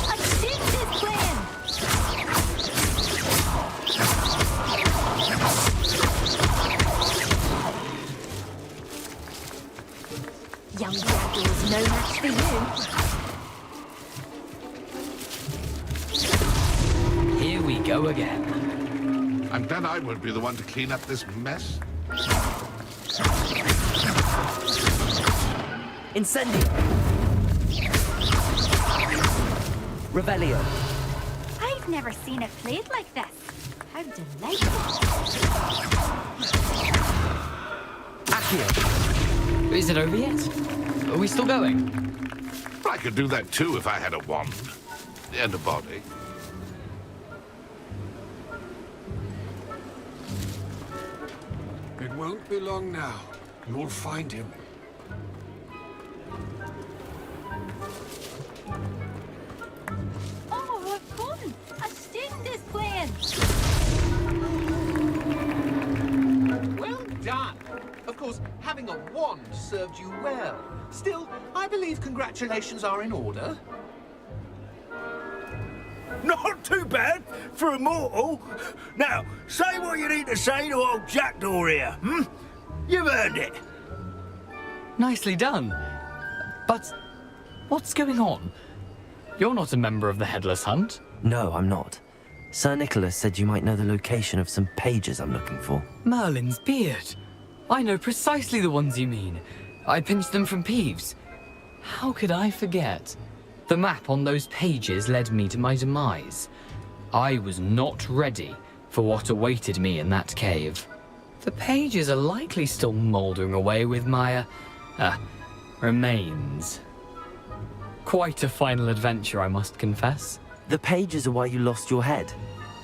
A shift is playing! go again. I'm glad I won't be the one to clean up this mess. Incendio. Revelio. I've never seen it played like this. How delightful. Accio. Is it over yet? Are we still going? I could do that too if I had a wand and a body. It won't be long now. You'll find him. Oh, what fun! A student is playing. Well done. Of course, having a wand served you well. Still, I believe congratulations are in order. Not too bad for a mortal. Now, say what you need to say to old Jackdaw here, hmm? You've earned it. Nicely done. But what's going on? You're not a member of the Headless Hunt. No, I'm not. Sir Nicholas said you might know the location of some pages I'm looking for. Merlin's beard. I know precisely the ones you mean. I pinched them from Peeves. How could I forget? The map on those pages led me to my demise. I was not ready for what awaited me in that cave. The pages are likely still mouldering away with my, remains. Quite a final adventure, I must confess. The pages are why you lost your head,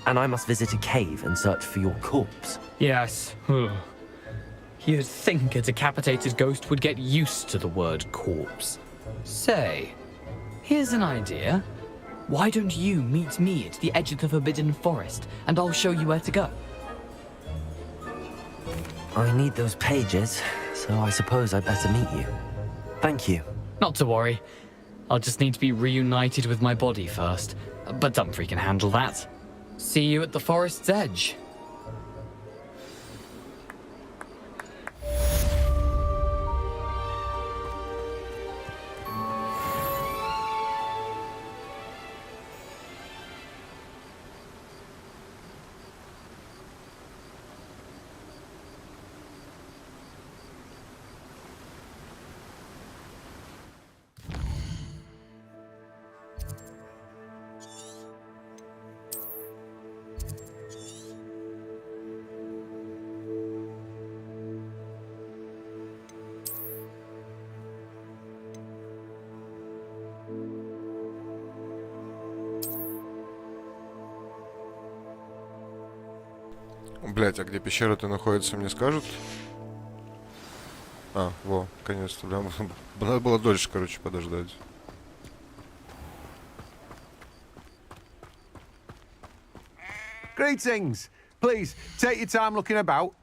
and I must visit a cave and search for your corpse. Yes. You'd think a decapitated ghost would get used to the word corpse. Say, here's an idea. Why don't you meet me at the edge of the Forbidden Forest, and I'll show you where to go? I need those pages, so I suppose I'd better meet you. Thank you. Not to worry. I'll just need to be reunited with my body first. But Dumfries can handle that. See you at the forest's edge. Блять, а где пещера-то находится, мне скажут? А, во, наконец-то, да. Надо было дольше, короче, подождать. Greetings. Please, take your time looking about.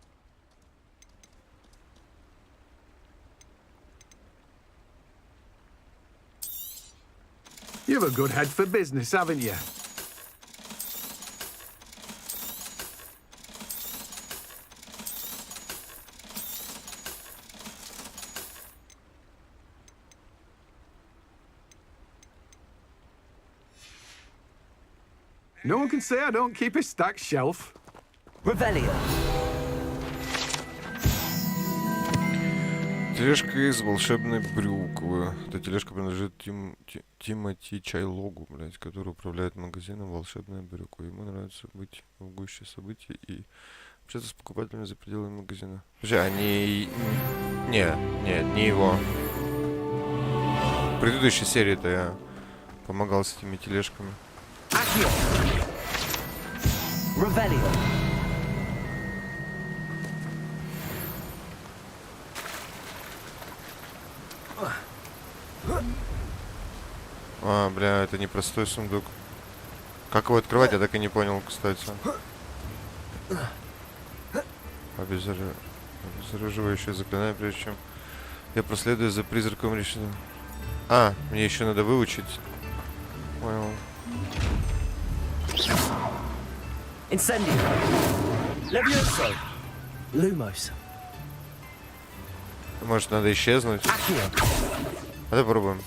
You've a good head for business, haven't you? No one can say I don't keep a stacked shelf. Revelio. Тележка из волшебной брюквы. Эта тележка принадлежит Тимоти Чайлогу, блядь, который управляет магазином «Волшебная брюква». Ему нравится быть в гуще событий и общаться с покупателями за пределами магазина. Слушай, они... Не его. В предыдущей серии-то я помогал с этими тележками. Revelio. А, бля, это не простой сундук. Как его открывать, я так и не понял, кстати. Обезоруживающее заклинание, прежде чем я проследую за призраком решения. А, мне еще надо выучить. Понял. Incendio. Levioso. Lumos. Может, надо исчезнуть? А давай попробуем.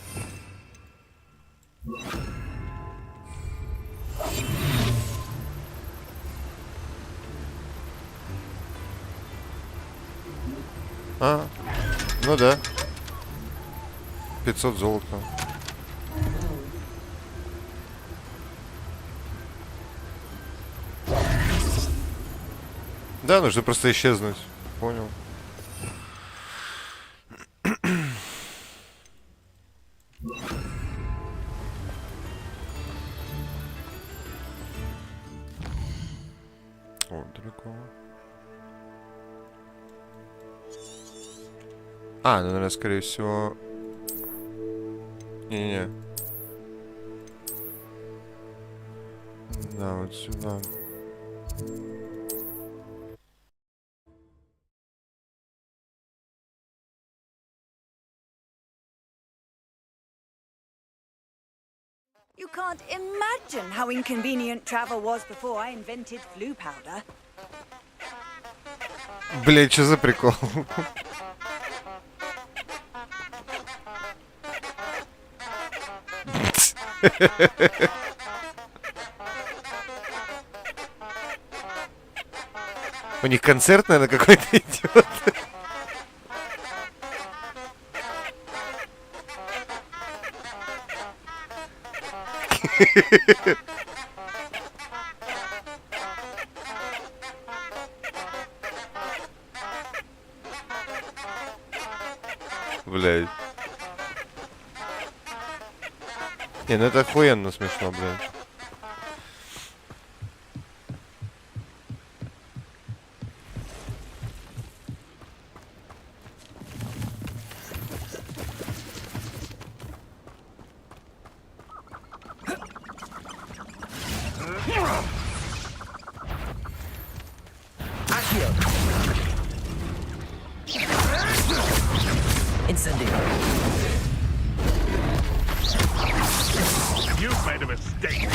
А, ну да. 500 золота. Да, нужно просто исчезнуть. Понял. О, далеко. А, ну, наверное, скорее всего... Не-не-не. Да, вот сюда. You can't imagine how inconvenient travel was before I invented flu powder. Блять, что за прикол? У них концерт, наверное, какой-то идет. Блядь. Не, ну это охуенно смешно, блядь. You've made a mistake.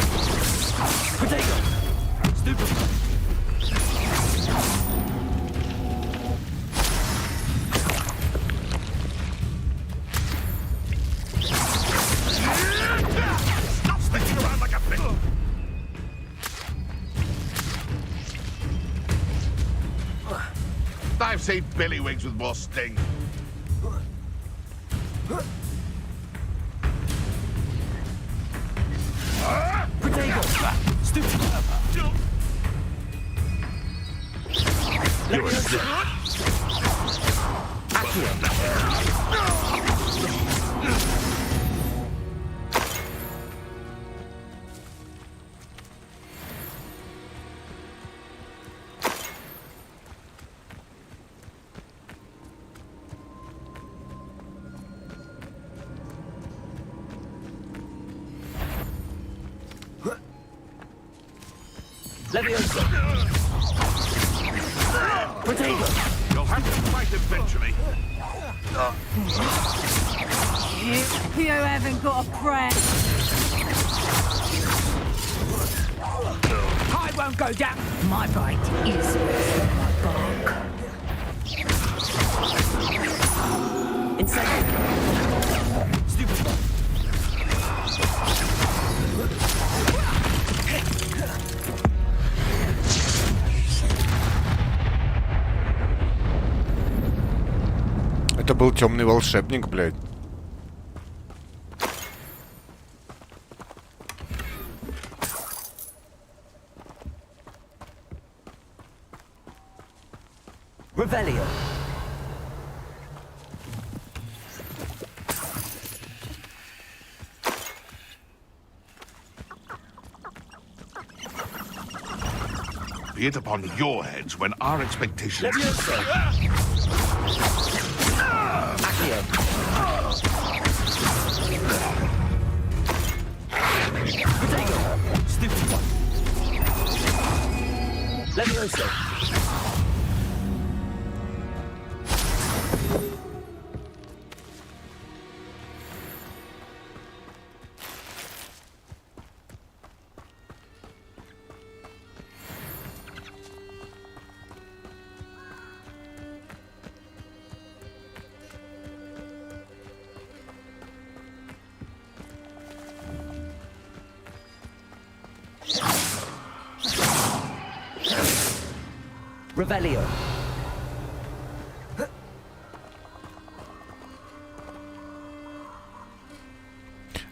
Stop sticking around like a pig. I've seen Billywigs with more sting. You'll have to fight eventually. You haven't got a friend. I won't go down. My bite is my bark. Inside. Stupid. Это был темный волшебник, блядь. Revelio. Be it upon your heads when our expectations... Stupid one. Levioso. Revelio.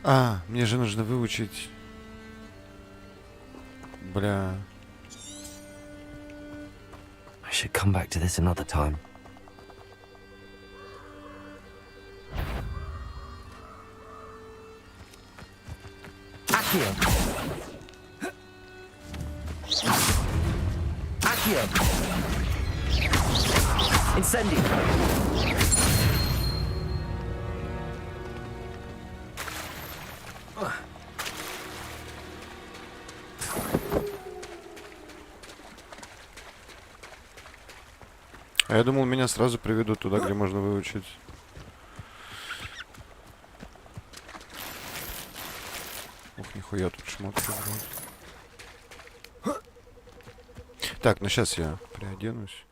А, мне же нужно выучить... Бля... I should come back to this another time. Accio! Accio! Incendio! А я думал, меня сразу приведут туда, где можно выучить. Ух, нихуя тут шмотки. Так, ну сейчас я приоденусь.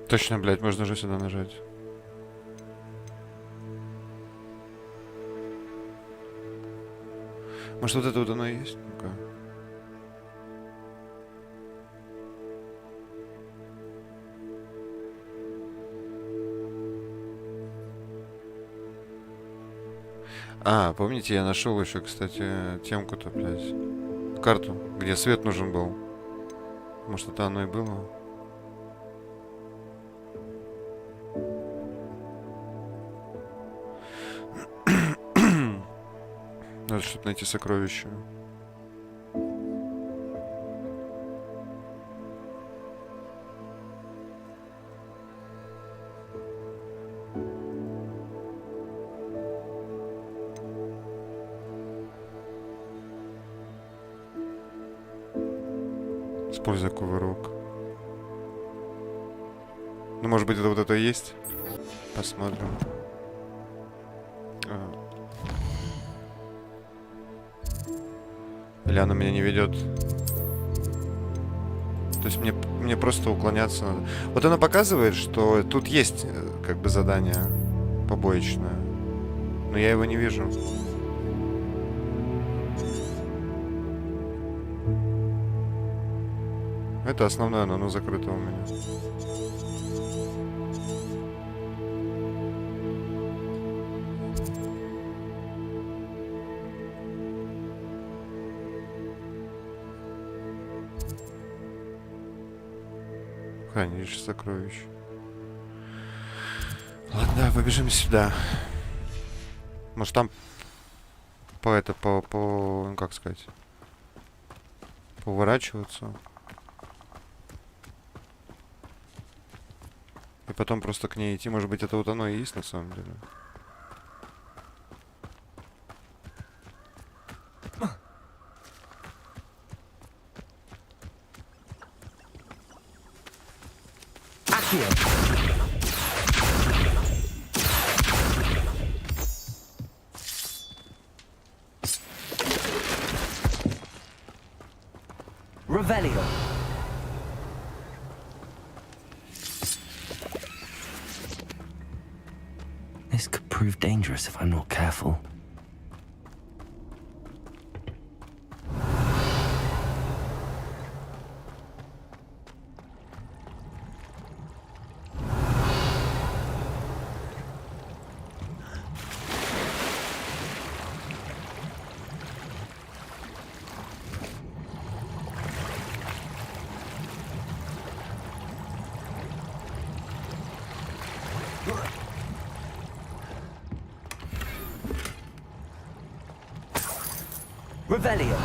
Точно, блядь, можно же сюда нажать. Может, вот это вот оно и есть? Ну-ка. А, помните, я нашел еще, кстати, темку-то, блядь. Карту, где свет нужен был. Может, это оно и было? Надо что-то найти сокровище. Используя кувырок. Ну, может быть, это вот это и есть? Посмотрим. Или оно меня не ведет? То есть мне просто уклоняться надо. Вот оно показывает, что тут есть как бы задание побоечное. Но я его не вижу. Это основное, но оно закрыто у меня. Хранилище сокровищ. Ладно, побежим сюда. Может там ну, как сказать, поворачиваться. И потом просто к ней идти. Может быть, это вот оно и есть на самом деле. Accio. Revelio. This could prove dangerous if I'm not careful. Revelio.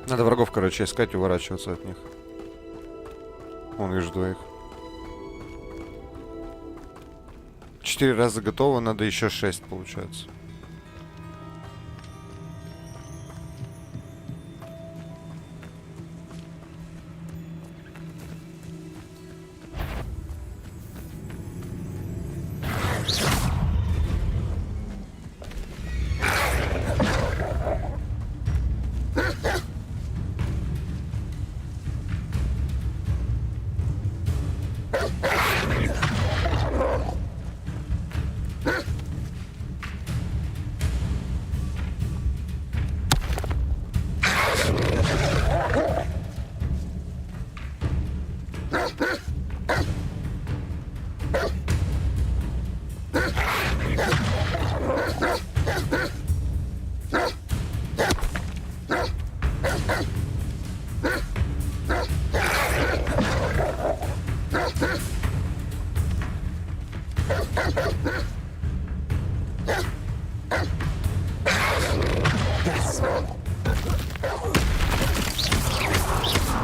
Надо врагов, короче, искать и уворачиваться от них. Вон, вижу двоих. 4 раза готово, надо еще 6, получается.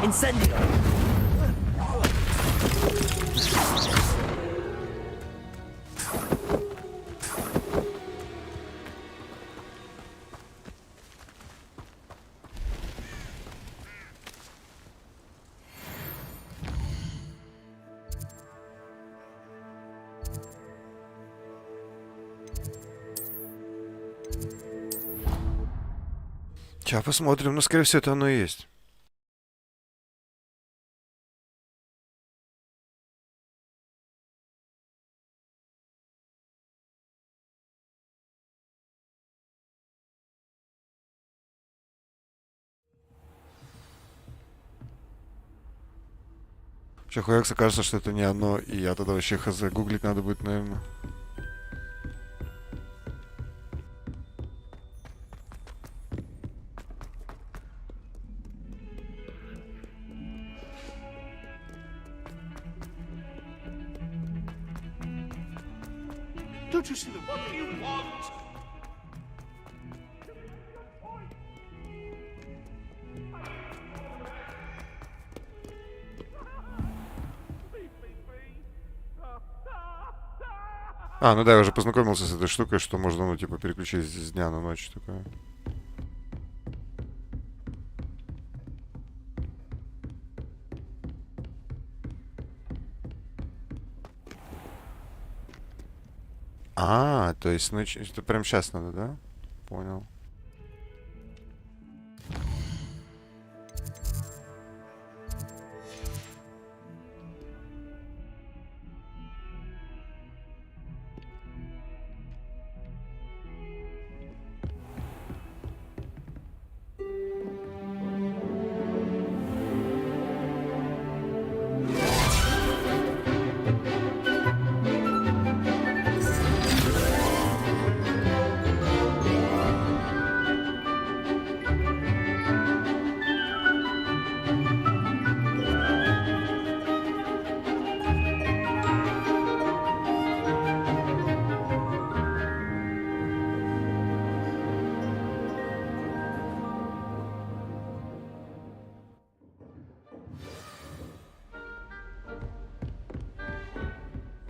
Incendio. Сейчас посмотрим, но скорее всего это оно и есть. Вообще, хуякса кажется, что это не оно, и я тогда вообще хз. Гуглить надо будет, наверное. Don't you see the what do you want? А, ну да, я уже познакомился с этой штукой, что можно, ну, типа, переключить с дня на ночь такое. А, то есть, ну, это прям сейчас надо, да? Понял.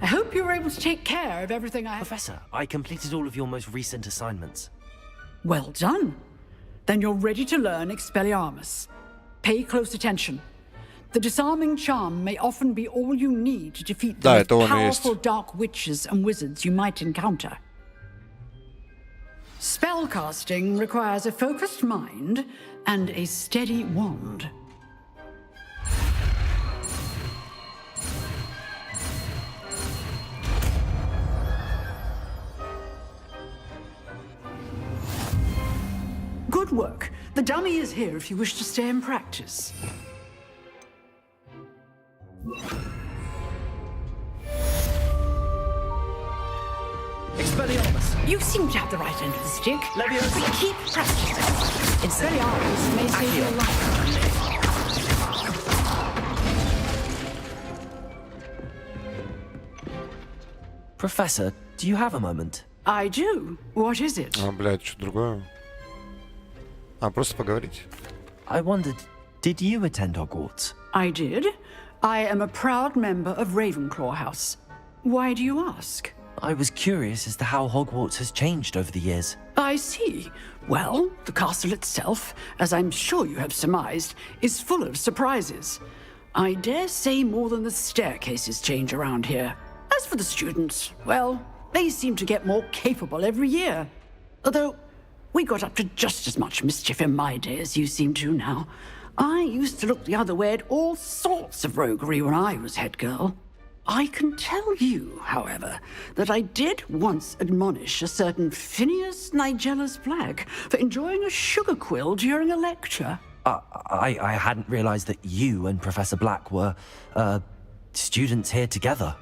I hope you were able to take care of everything I... Professor, I completed all of your most recent assignments. Well done. Then you're ready to learn Expelliarmus. Pay close attention. The disarming charm may often be all you need to defeat the most powerful dark witches and wizards you might encounter. Spellcasting requires a focused mind and a steady wand. Good work. The dummy is here if you wish to stay and practice. Expelliarmus! You seem to have the right end of the stick. Leviosa! But keep practicing. Expelliarmus may save your life. Professor, do you have a moment? I do. What is it? Блядь, что другое? Просто поговорить. I wondered, did you attend Hogwarts? I did. I am a proud member of Ravenclaw House. Why do you ask? I was curious as to how Hogwarts has changed over the years. I see. Well, the castle itself, as I'm sure you have surmised, is full of surprises. I dare say more than the staircases change around here. As for the students, well, they seem to get more capable every year. Although, we got up to just as much mischief in my day as you seem to now. I used to look the other way at all sorts of roguery when I was head girl. I can tell you, however, that I did once admonish a certain Phineas Nigellus Black for enjoying a sugar quill during a lecture. I hadn't realized that you and Professor Black were, students here together.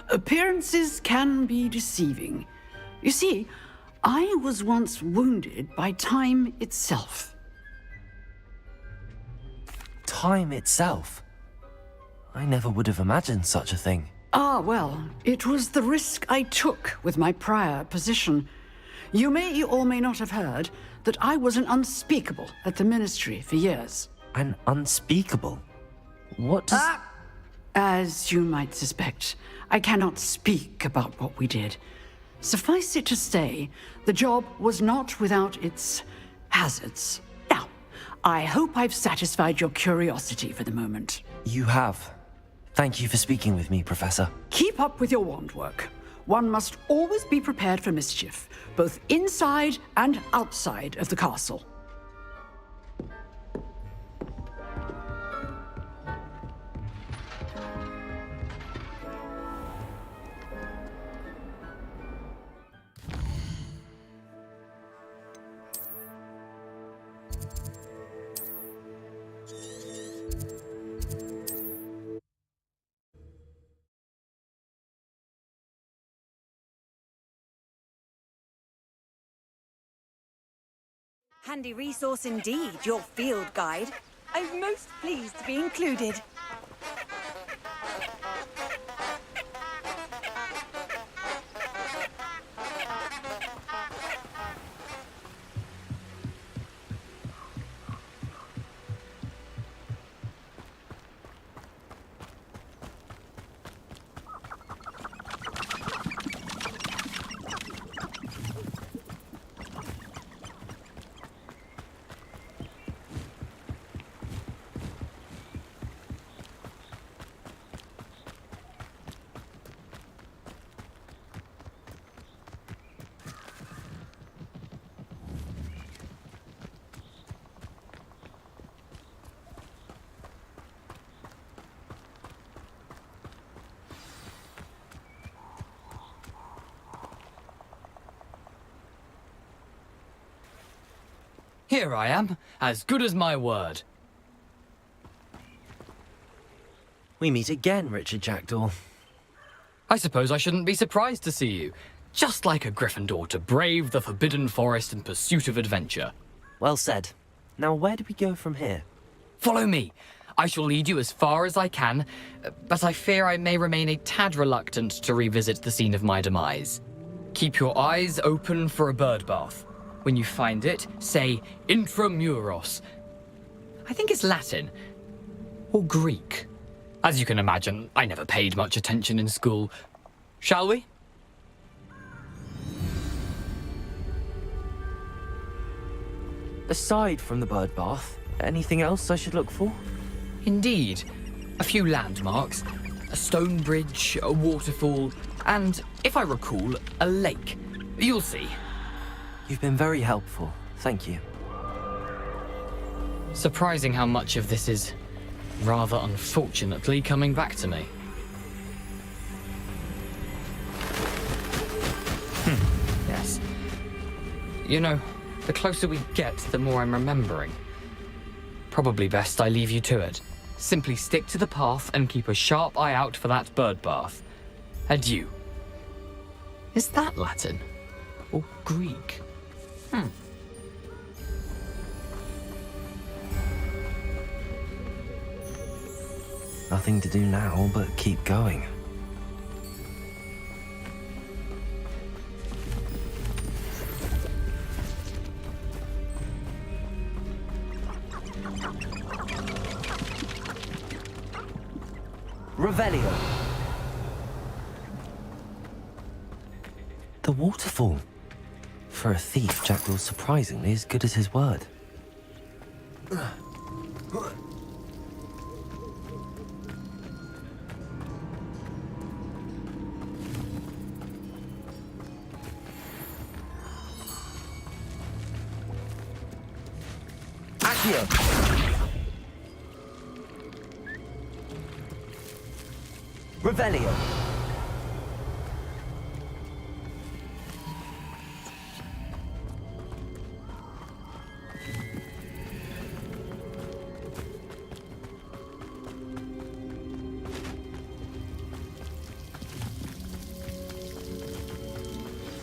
Appearances can be deceiving. You see, I was once wounded by time itself. Time itself? I never would have imagined such a thing. Ah, well, it was the risk I took with my prior position. You may or may not have heard that I was an unspeakable at the Ministry for years. An unspeakable? What does... As you might suspect, I cannot speak about what we did. Suffice it to say, the job was not without its hazards. Now, I hope I've satisfied your curiosity for the moment. You have. Thank you for speaking with me, Professor. Keep up with your wand work. One must always be prepared for mischief, both inside and outside of the castle. Handy resource indeed, your field guide. I'm most pleased to be included. Here I am, as good as my word. We meet again, Richard Jackdaw. I suppose I shouldn't be surprised to see you. Just like a Gryffindor to brave the Forbidden Forest in pursuit of adventure. Well said. Now where do we go from here? Follow me. I shall lead you as far as I can, but I fear I may remain a tad reluctant to revisit the scene of my demise. Keep your eyes open for a bird bath. When you find it, say Intramuros. I think it's Latin. Or Greek. As you can imagine, I never paid much attention in school. Shall we? Aside from the bird bath, anything else I should look for? Indeed. A few landmarks, a stone bridge, a waterfall, and, if I recall, a lake. You'll see. You've been very helpful. Thank you. Surprising how much of this is, rather unfortunately, coming back to me. Yes. You know, the closer we get, the more I'm remembering. Probably best I leave you to it. Simply stick to the path and keep a sharp eye out for that bird bath. Adieu. Is that Latin? Or Greek? Nothing to do now but keep going. Revelio. The waterfall. For a thief, Jackdaw's surprisingly as good as his word. Accio. Revelio.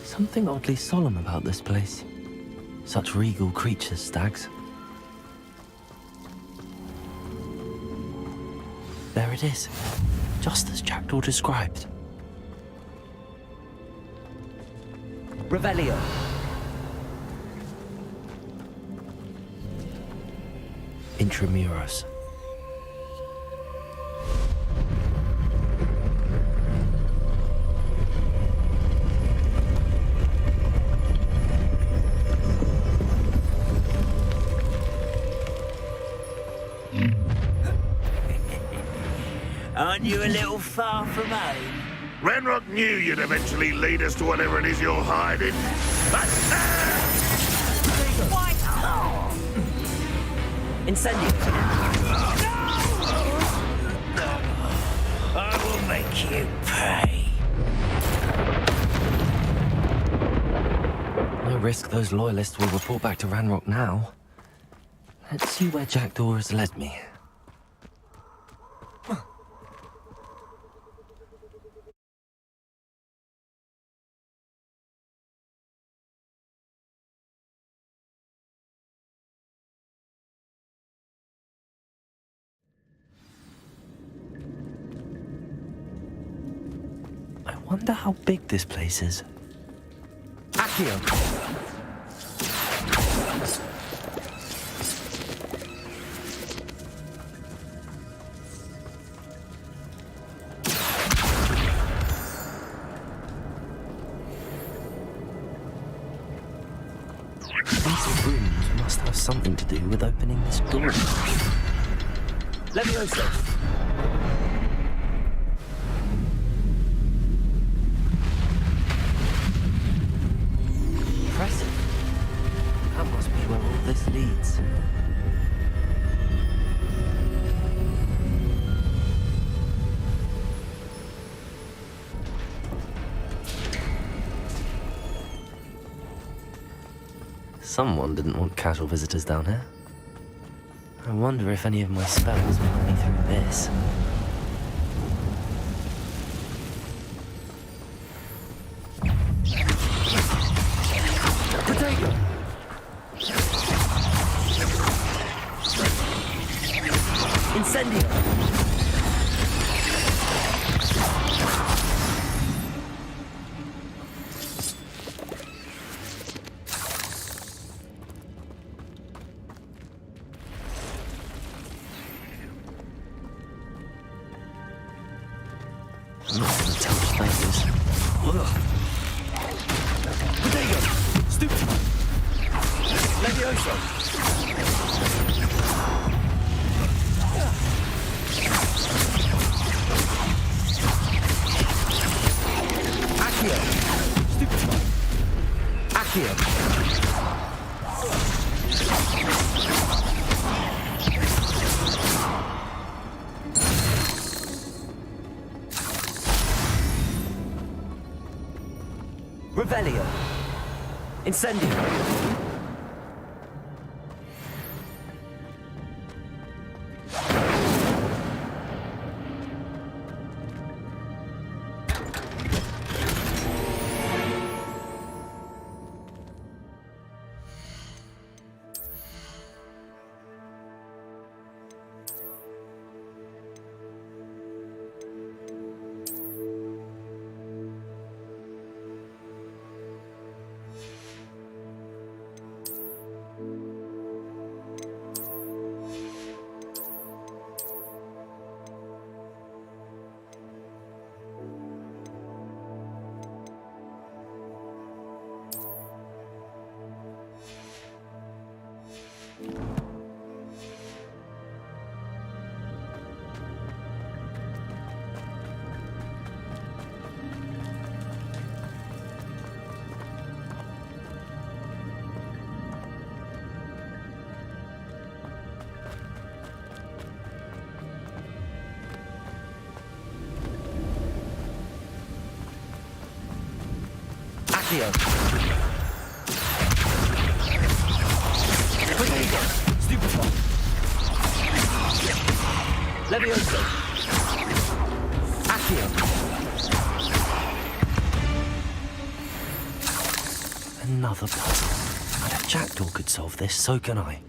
Something oddly solemn about this place. Such regal creatures, stags. There it is, just as Jackdaw described. Revelio. Intramuros. Aren't you a little far from home? Ranrock knew you'd eventually lead us to whatever it is you're hiding. But Incendio. I will make you pay. No risk those loyalists will report back to Ranrock now. Let's see where Jackdaw has led me. I wonder how big this place is. Accio. These rooms must have something to do with opening this door. Levioso. Impressive. That must be where all this leads. Someone didn't want casual visitors down here. I wonder if any of my spells will let me through this. Potato! Incendio! I'm not gonna touch those. Potato! Stupid! Levioso! Accio! Stupid! Accio! Revelio. Incendio. Accio! Potato! Stupefy! Levioso! Accio! Another puzzle. And if Jackdaw could solve this, so can I.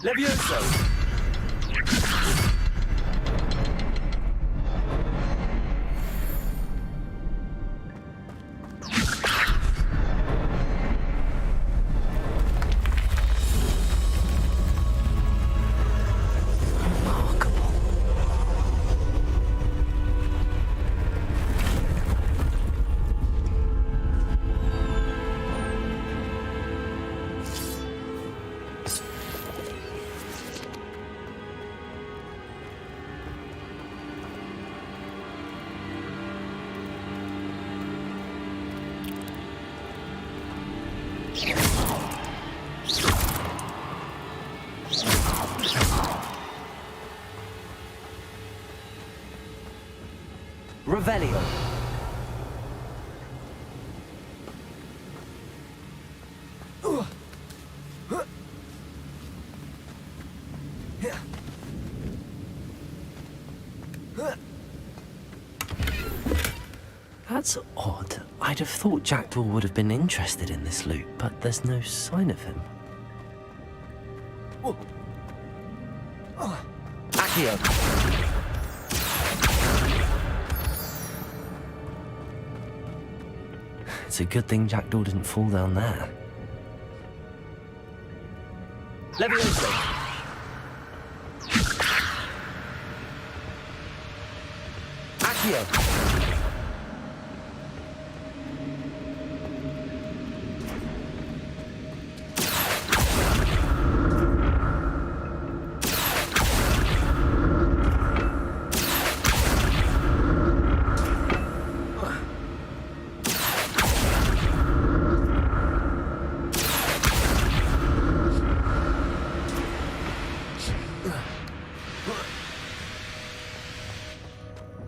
Levioso! Revelio. That's odd. I'd have thought Jackdaw would have been interested in this loot, but there's no sign of him. Accio! It's a good thing Jackdaw didn't fall down there. Levioso! Accio!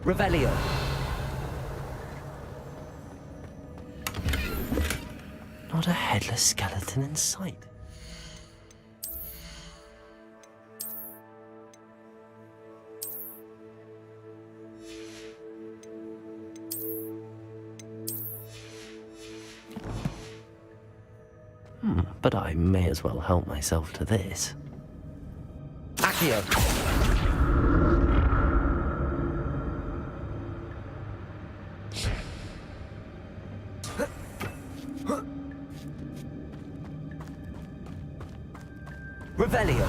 Revelio. Not a headless skeleton in sight. But I may as well help myself to this. Accio! Revelio.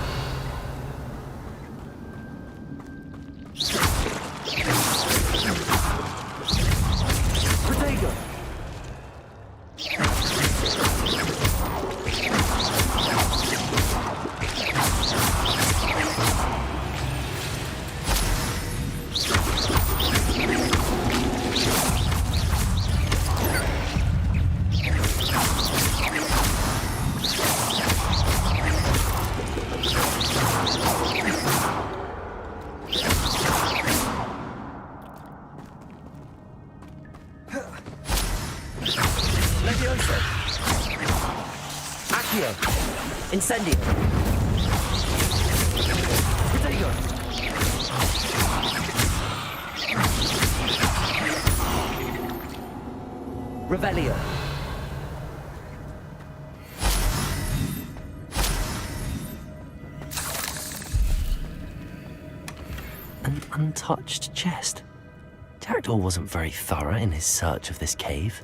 Accio. Incendio. Protego. Revelio. An untouched chest. Jackdaw wasn't very thorough in his search of this cave.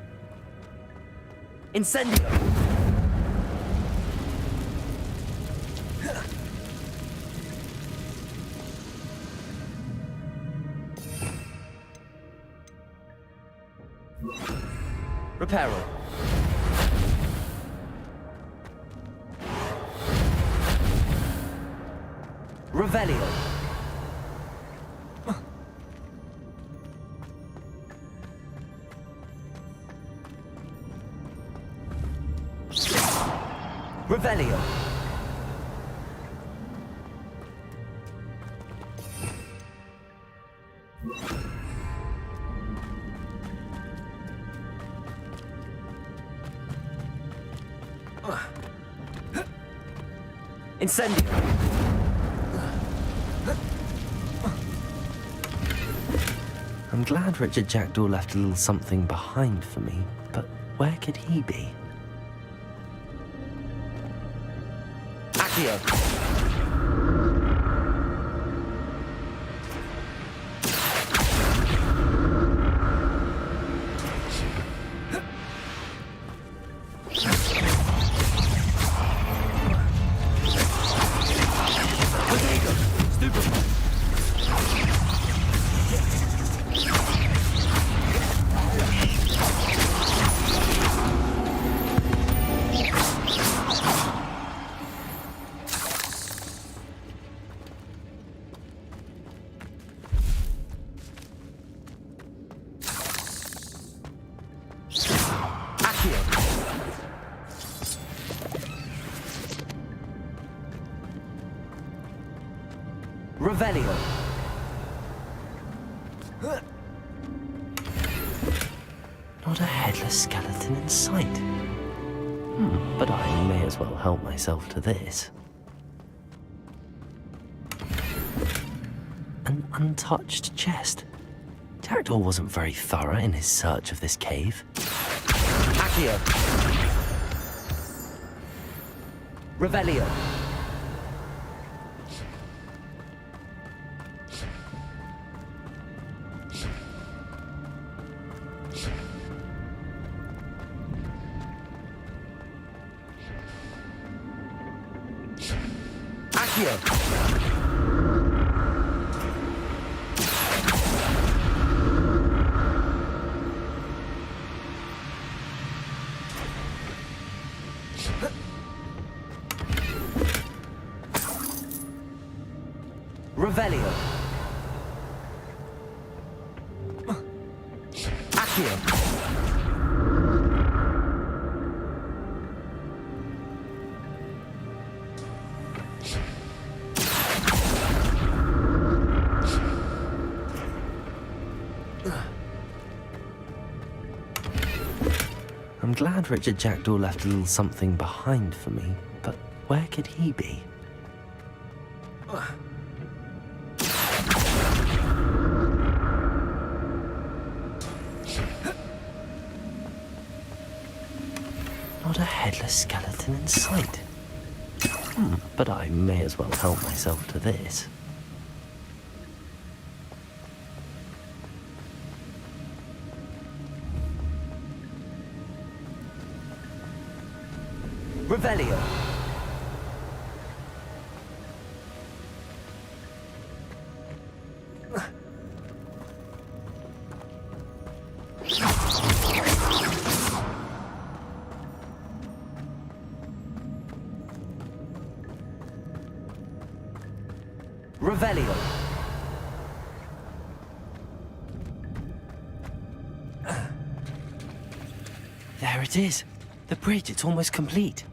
Incendio! Reparo. Revelio. Revelio. Incendio. I'm glad Richard Jackdaw left a little something behind for me, but where could he be? Accio. Revelio. Not a headless skeleton in sight. But I may as well help myself to this. An untouched chest. Jackdaw wasn't very thorough in his search of this cave. Accio. Revelio. Revelio. Accio. I'm glad Richard Jackdaw left a little something behind for me, but where could he be? Not a headless skeleton in sight. But I may as well help myself to this. Revelio. Revelio. There it is. The bridge, it's almost complete.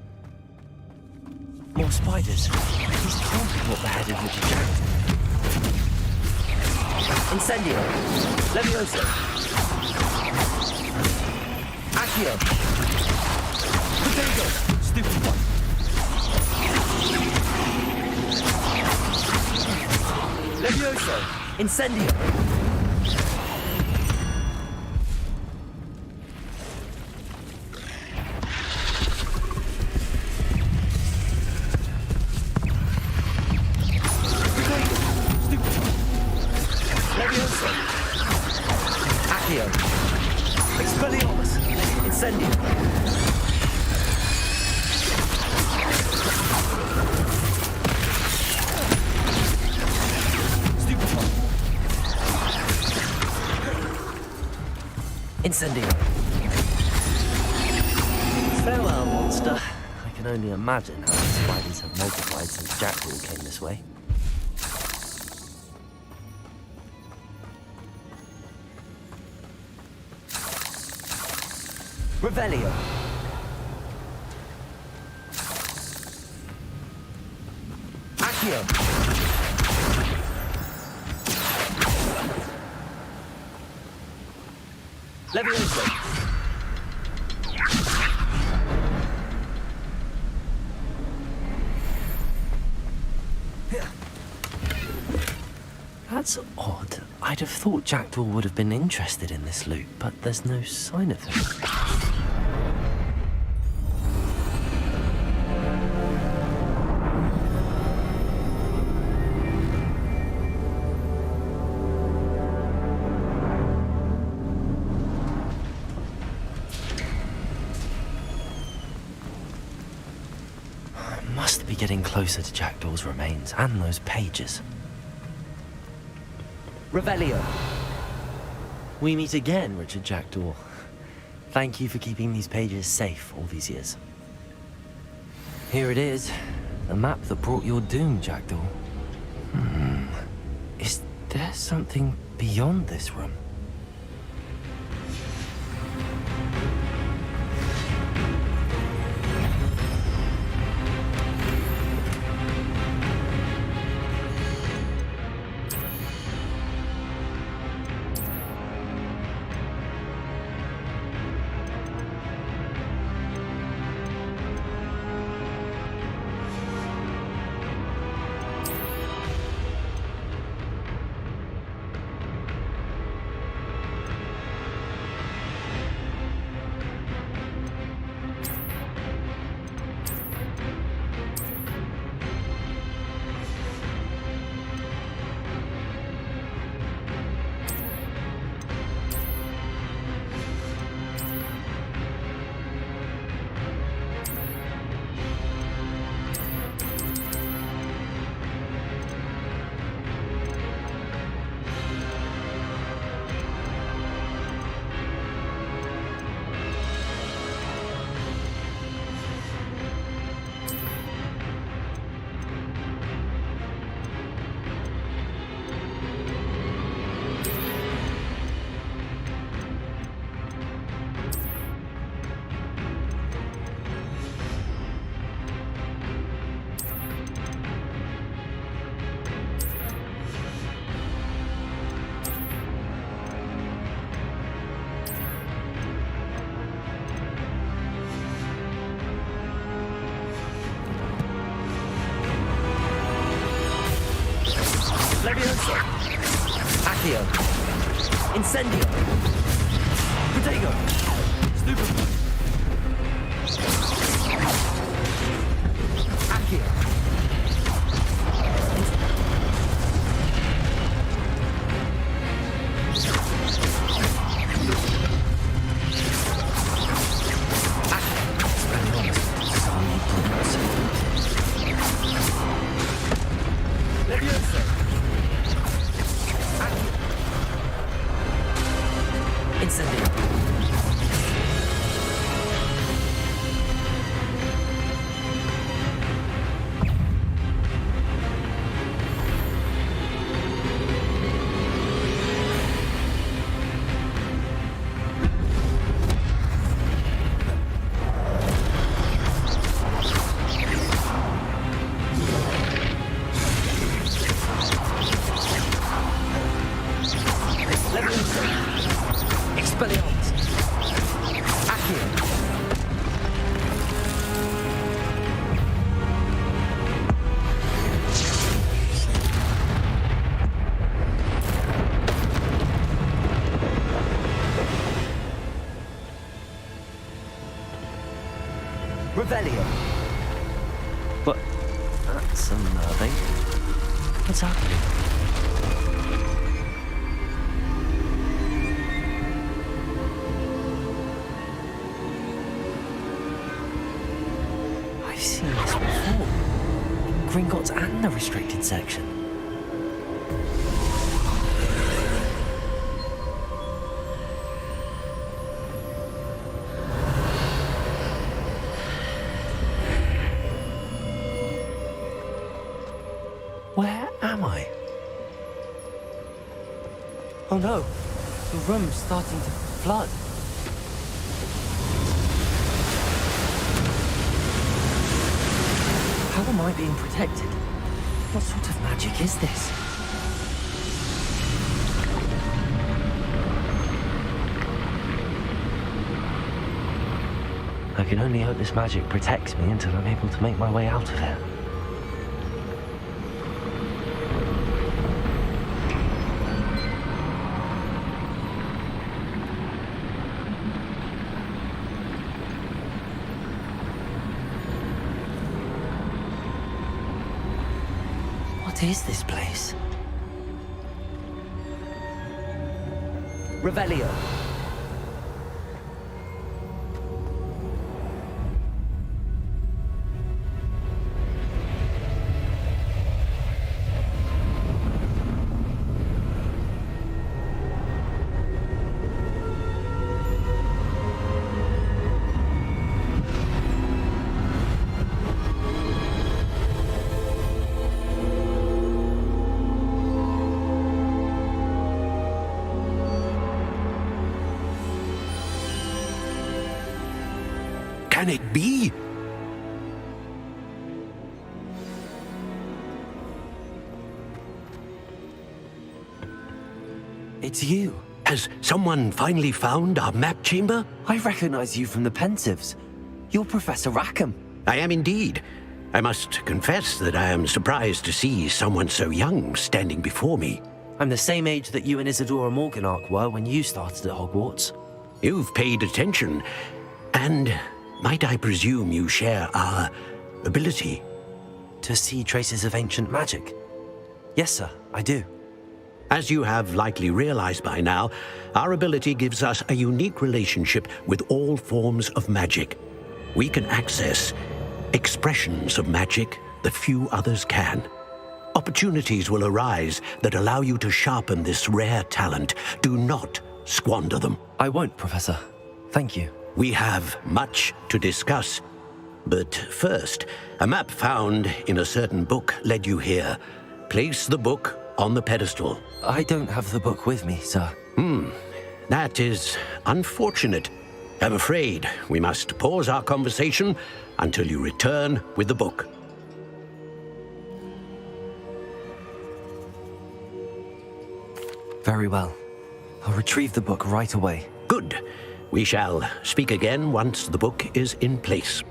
More spiders. These can't be what the head of Richard Jackdaw. Incendio. Levioso. Accio. Potato. Stupid one. Levioso! Incendio! Levioso! Accio! Expelliarmus! Incendio! Incendio. Farewell, monster. I can only imagine how the spiders have multiplied since Jackdaw came this way. Revelio. Accio. Levioso. That's odd. I'd have thought Jackdaw would have been interested in this loot, but there's no sign of him. Must be getting closer to Jackdaw's remains and those pages. Revelio. We meet again, Richard Jackdaw. Thank you for keeping these pages safe all these years. Here it is, the map that brought your doom, Jackdaw. Is there something beyond this room? Levioso. Accio. Incendio. Protego. Stupefy. Accio. Expelliarmus. Revelio. But that's unnerving. What's happening? I've seen this before. In Gringotts and the restricted section. Where am I? Oh no, the room's starting to flood. How am I being protected? What sort of magic is this? I can only hope this magic protects me until I'm able to make my way out of here. What is this place? Revelio. Can it be? It's you. Has someone finally found our map chamber? I recognize you from the Pensives. You're Professor Rackham. I am indeed. I must confess that I am surprised to see someone so young standing before me. I'm the same age that you and Isadora Morganach were when you started at Hogwarts. You've paid attention, and might I presume you share our ability? To see traces of ancient magic? Yes, sir, I do. As you have likely realized by now, our ability gives us a unique relationship with all forms of magic. We can access expressions of magic that few others can. Opportunities will arise that allow you to sharpen this rare talent. Do not squander them. I won't, Professor. Thank you. We have much to discuss. But first, a map found in a certain book led you here. Place the book on the pedestal. I don't have the book with me, sir. That is unfortunate. I'm afraid we must pause our conversation until you return with the book. Very well. I'll retrieve the book right away. Good. We shall speak again once the book is in place.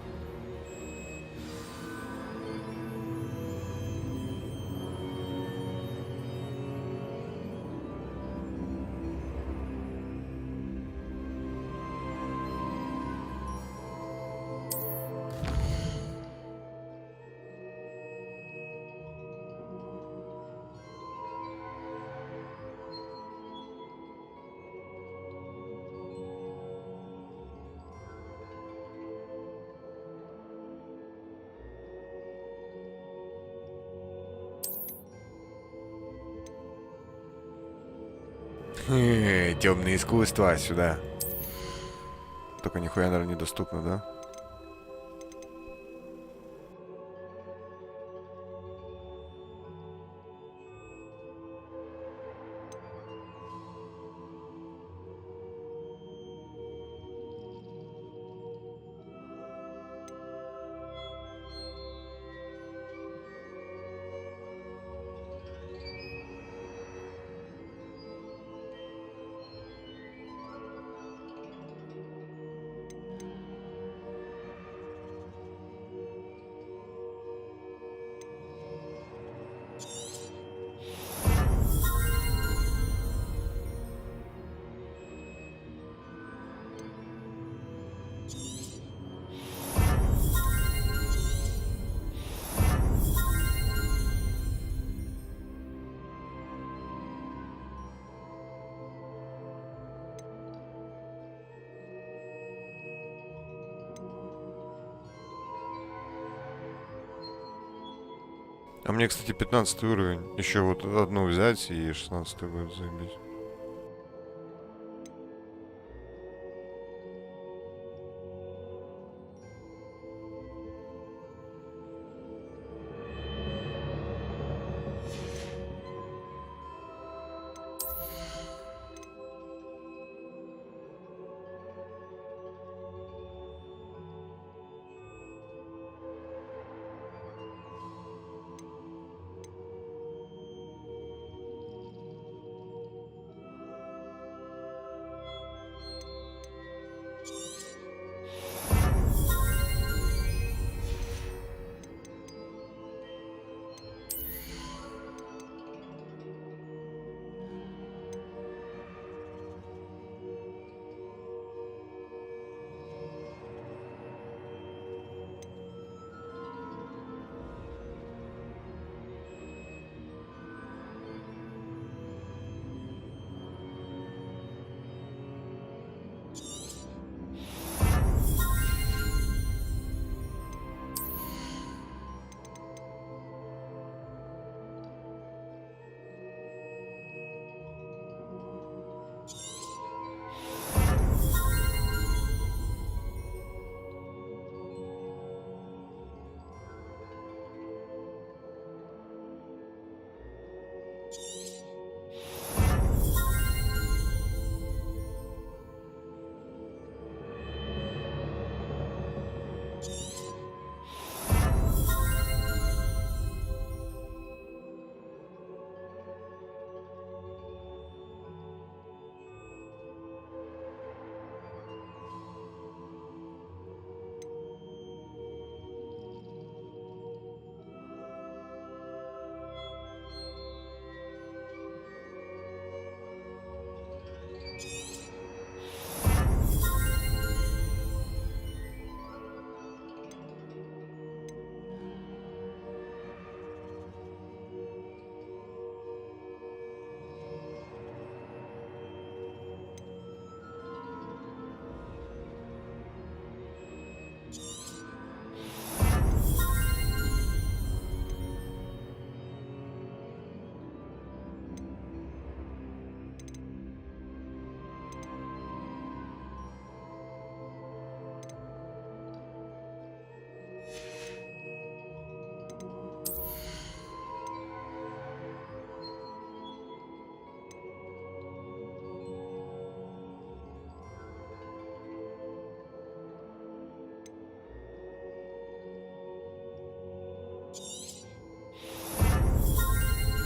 Темное искусство сюда. Только нихуя, наверное, недоступно, да? А мне, кстати, 15 уровень. Еще вот одну взять и 16 будет заебись.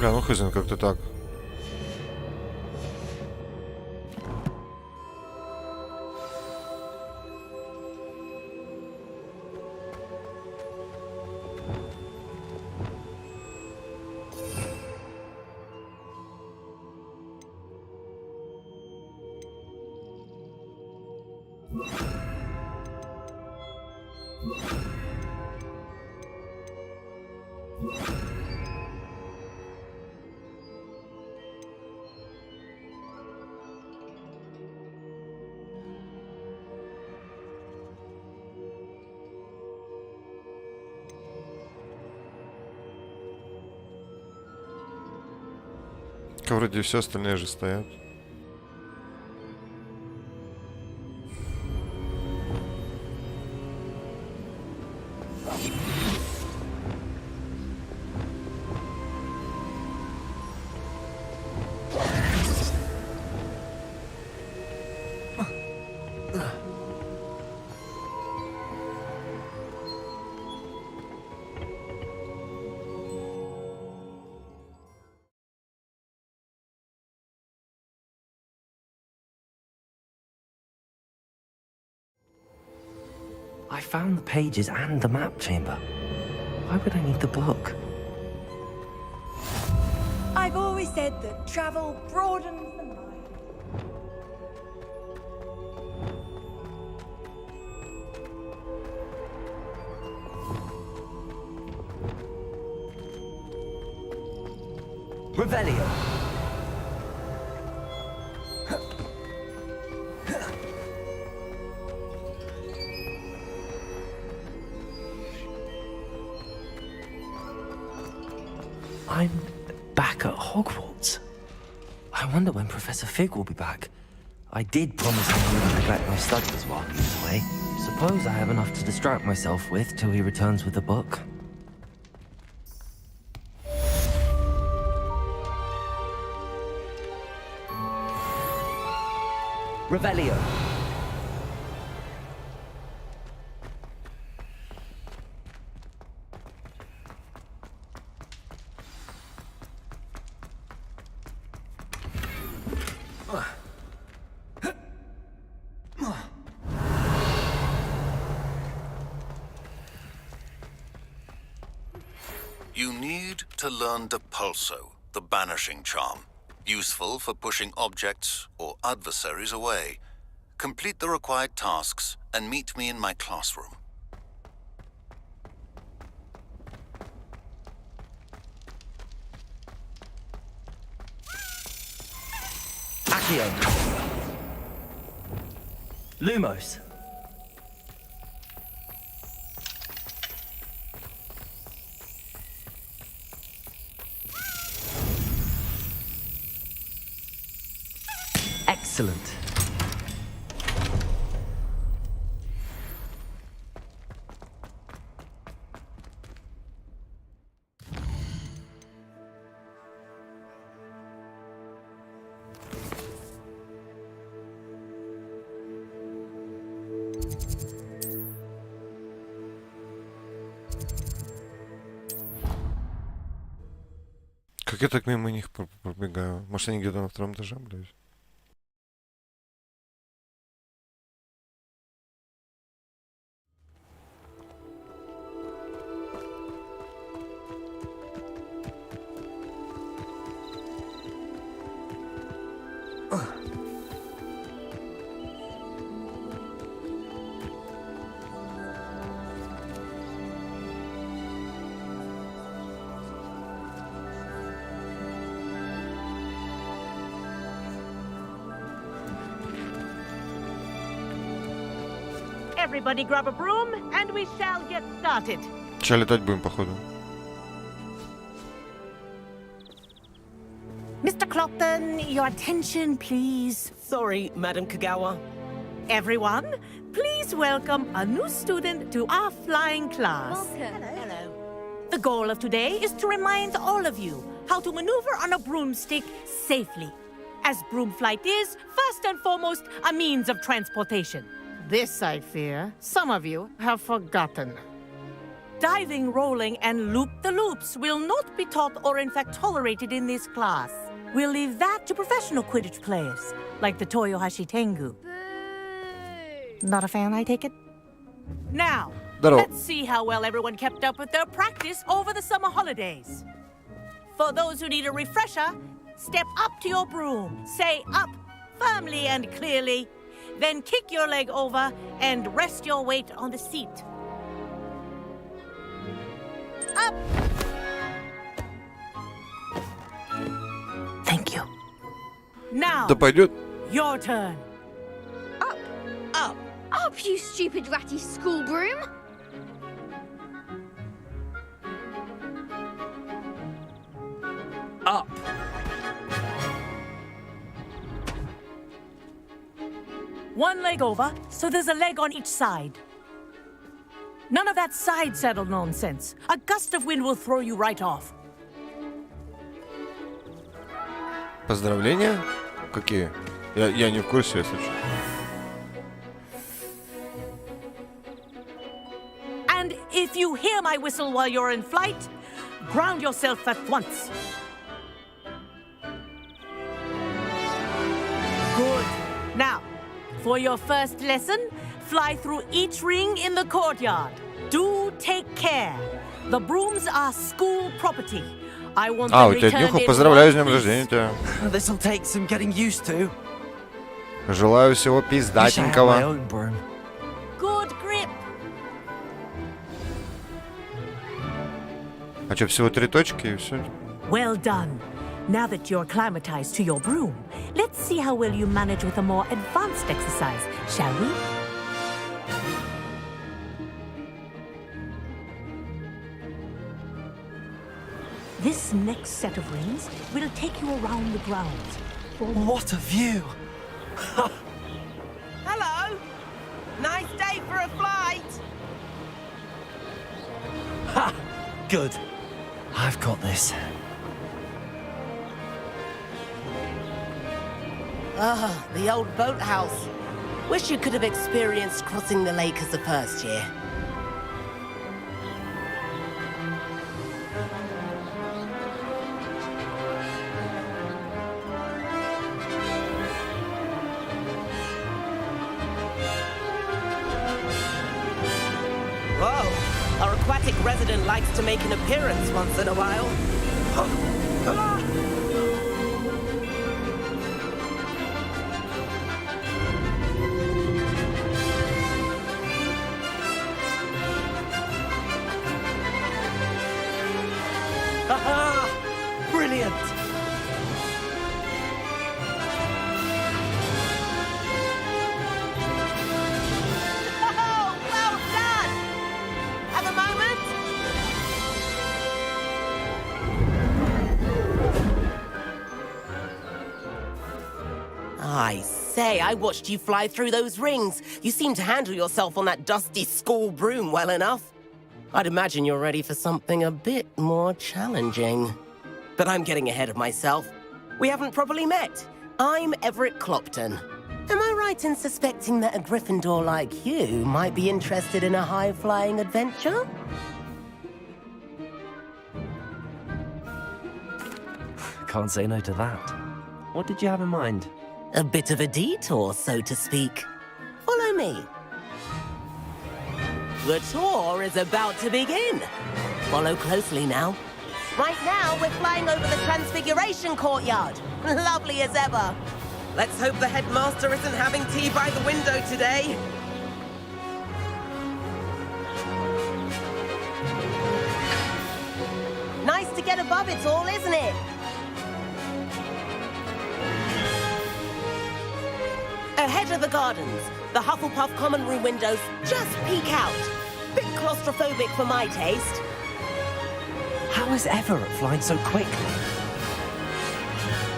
Бля, ну хз, как-то так. Вроде все остальные же стоят. I found the pages and the map chamber. Why would I need the book? I've always said that travel broadens the mind. Revelio. back at Hogwarts. I wonder when Professor Fig will be back. I did promise him I wouldn't neglect my studies while he was away. Suppose I have enough to distract myself with till he returns with the book. Revelio. You need to learn Depulso, the banishing charm. Useful for pushing objects or adversaries away. Complete the required tasks and meet me in my classroom. Accio. Lumos. Excellent. Как я так мимо них пробегаю? Может, они где-то на втором этаже, блядь? Everybody grab a broom, and we shall get started. Сейчас летать будем, походу. Mr. Clopton, your attention, please. Sorry, Madam Kagawa. Everyone, please welcome a new student to our flying class. Welcome. Hello. The goal of today is to remind all of you how to maneuver on a broomstick safely, as broom flight is, first and foremost, a means of transportation. This, I fear, some of you have forgotten. Diving, rolling, and loop-the-loops will not be taught or in fact tolerated in this class. We'll leave that to professional Quidditch players, like the Toyohashi Tengu. Not a fan, I take it? Now, let's see how well everyone kept up with their practice over the summer holidays. For those who need a refresher, step up to your broom, say up firmly and clearly, then kick your leg over and rest your weight on the seat. Up! Thank you. Now, Да пойдет. Your turn. Up, up, up, you stupid ratty school broom! Up. One leg over, so there's a leg on each side. None of that side saddle nonsense. A gust of wind will throw you right off. Поздравления? Какие? Я не в курсе, если что. And if you hear my whistle while you're in flight, ground yourself at once. Good. Now, for your first lesson, fly through each ring in the courtyard. Do take care. The brooms are school property. I want them у тебя returned Днюха, in поздравляю с one днем piece. рождения тебя. This'll take some getting used to. Желаю всего пиздатенького. Good grip. А что, всего 3 точки и все? Well done. Now that you're acclimatized to your broom, let's see how well you manage with a more advanced exercise, shall we? This This next set of rings will take you around the grounds. What a view! Hello! Nice day for a flight! Ha! Good. I've got this. Ah, the old boathouse. Wish you could have experienced crossing the lake as the first year. Whoa, our aquatic resident likes to make an appearance once in a while. Aha! Brilliant! Oh, well done! Have a moment? I say, I watched you fly through those rings. You seem to handle yourself on that dusty school broom well enough. I'd imagine you're ready for something a bit more challenging. But I'm getting ahead of myself. We haven't properly met. I'm Everett Clopton. Am I right in suspecting that a Gryffindor like you might be interested in a high-flying adventure? Can't say no to that. What did you have in mind? A bit of a detour, so to speak. Follow me. The tour is about to begin. Follow closely now. Right now, we're flying over the Transfiguration Courtyard. Lovely as ever. Let's hope the headmaster isn't having tea by the window today. Nice to get above it all, isn't it? Ahead of the gardens, the Hufflepuff common room windows just peek out. Bit claustrophobic for my taste. How is Everett flying so quickly?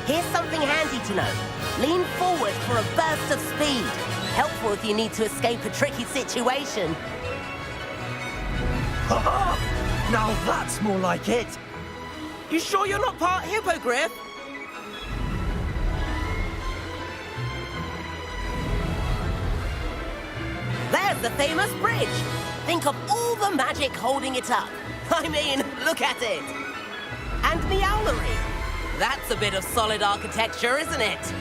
Here's something handy to know. Lean forward for a burst of speed. Helpful if you need to escape a tricky situation. Now that's more like it. You sure you're not part hippogriff? There's the famous bridge. Think of all the magic holding it up. I mean, look at it. And Meowlery. That's a bit of solid architecture, isn't it?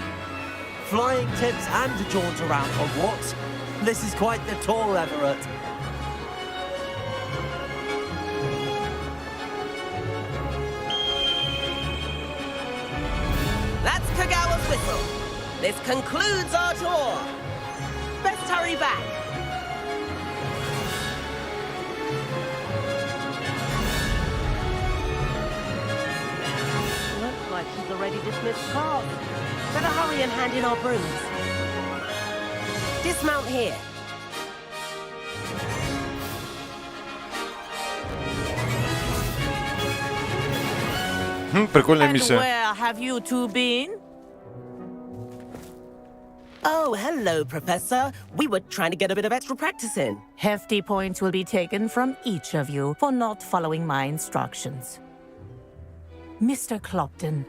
Flying tips and a jaunt around Hogwarts. This is quite the tour, Everett. That's Kagawa's whistle. This concludes our tour. Best hurry back. Looks like she's already dismissed class. Better hurry and hand in our brooms. Dismount here. Прикольная And миссия. where have you two been? Oh, hello, Professor. We were trying to get a bit of extra practice in. Hefty points will be taken from each of you for not following my instructions. Mr. Clopton,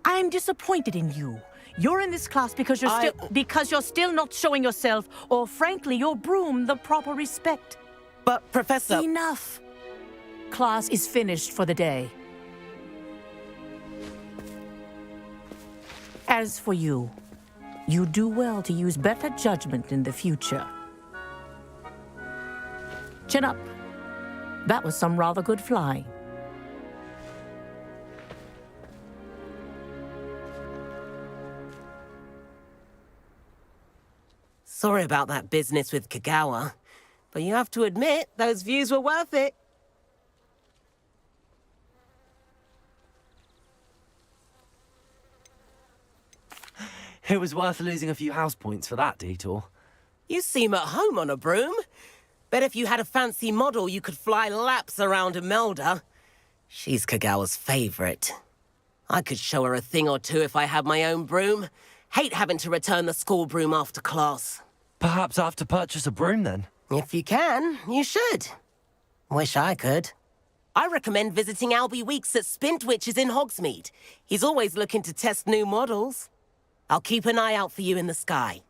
I'm disappointed in you. You're in this class because you're still not showing yourself, or frankly, your broom the proper respect. But, Professor... Enough. Class is finished for the day. As for you, you do well to use better judgment in the future. Chin up. That was some rather good flying. Sorry about that business with Kagawa, but you have to admit, those views were worth it. It was worth losing a few house points for that detour. You seem at home on a broom. Bet if you had a fancy model, you could fly laps around Imelda. She's Kagawa's favorite. I could show her a thing or two if I had my own broom. Hate having to return the school broom after class. Perhaps I have to purchase a broom then? If you can, you should. Wish I could. I recommend visiting Albie Weeks at Spintwitches in Hogsmeade. He's always looking to test new models. I'll keep an eye out for you in the sky.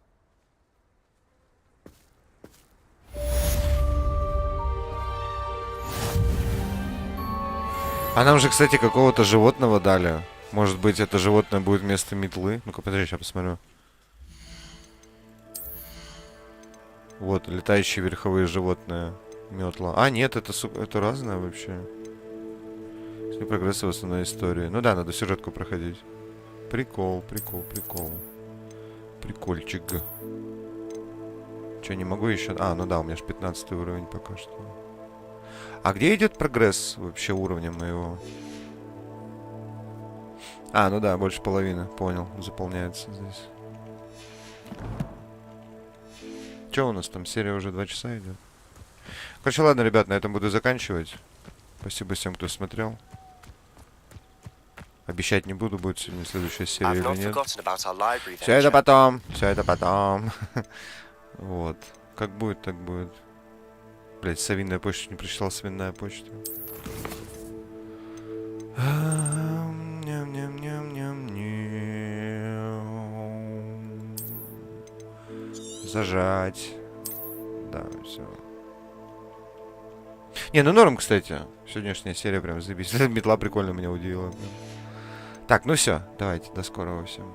А нам же, кстати, какого-то животного дали. Может быть, это животное будет вместо метлы? Ну-ка, подожди, сейчас посмотрю. Вот, летающие верховые животные. Метла. А, нет, это разное вообще. С прогресса в основной истории. Ну да, надо сюжетку проходить. Прикол, прикол, прикол. Прикольчик. Че, не могу еще... А, ну да, у меня же 15 уровень пока что. А где идет прогресс вообще уровня моего? А, ну да, больше половины. Понял, заполняется здесь. Че у нас там? Серия уже 2 часа идет. Короче, ладно, ребят, на этом буду заканчивать. Спасибо всем, кто смотрел. Обещать не буду, будет сегодня следующая серия или нет. Все это потом. Все это потом. Вот. Как будет, так будет. Блять, совиная почта не прочитал, свиная почта. Зажать. Да, все. Не, ну норм, кстати. Сегодняшняя серия прям заебись. Метла прикольно меня удивила. Так, ну все, давайте, до скорого всем.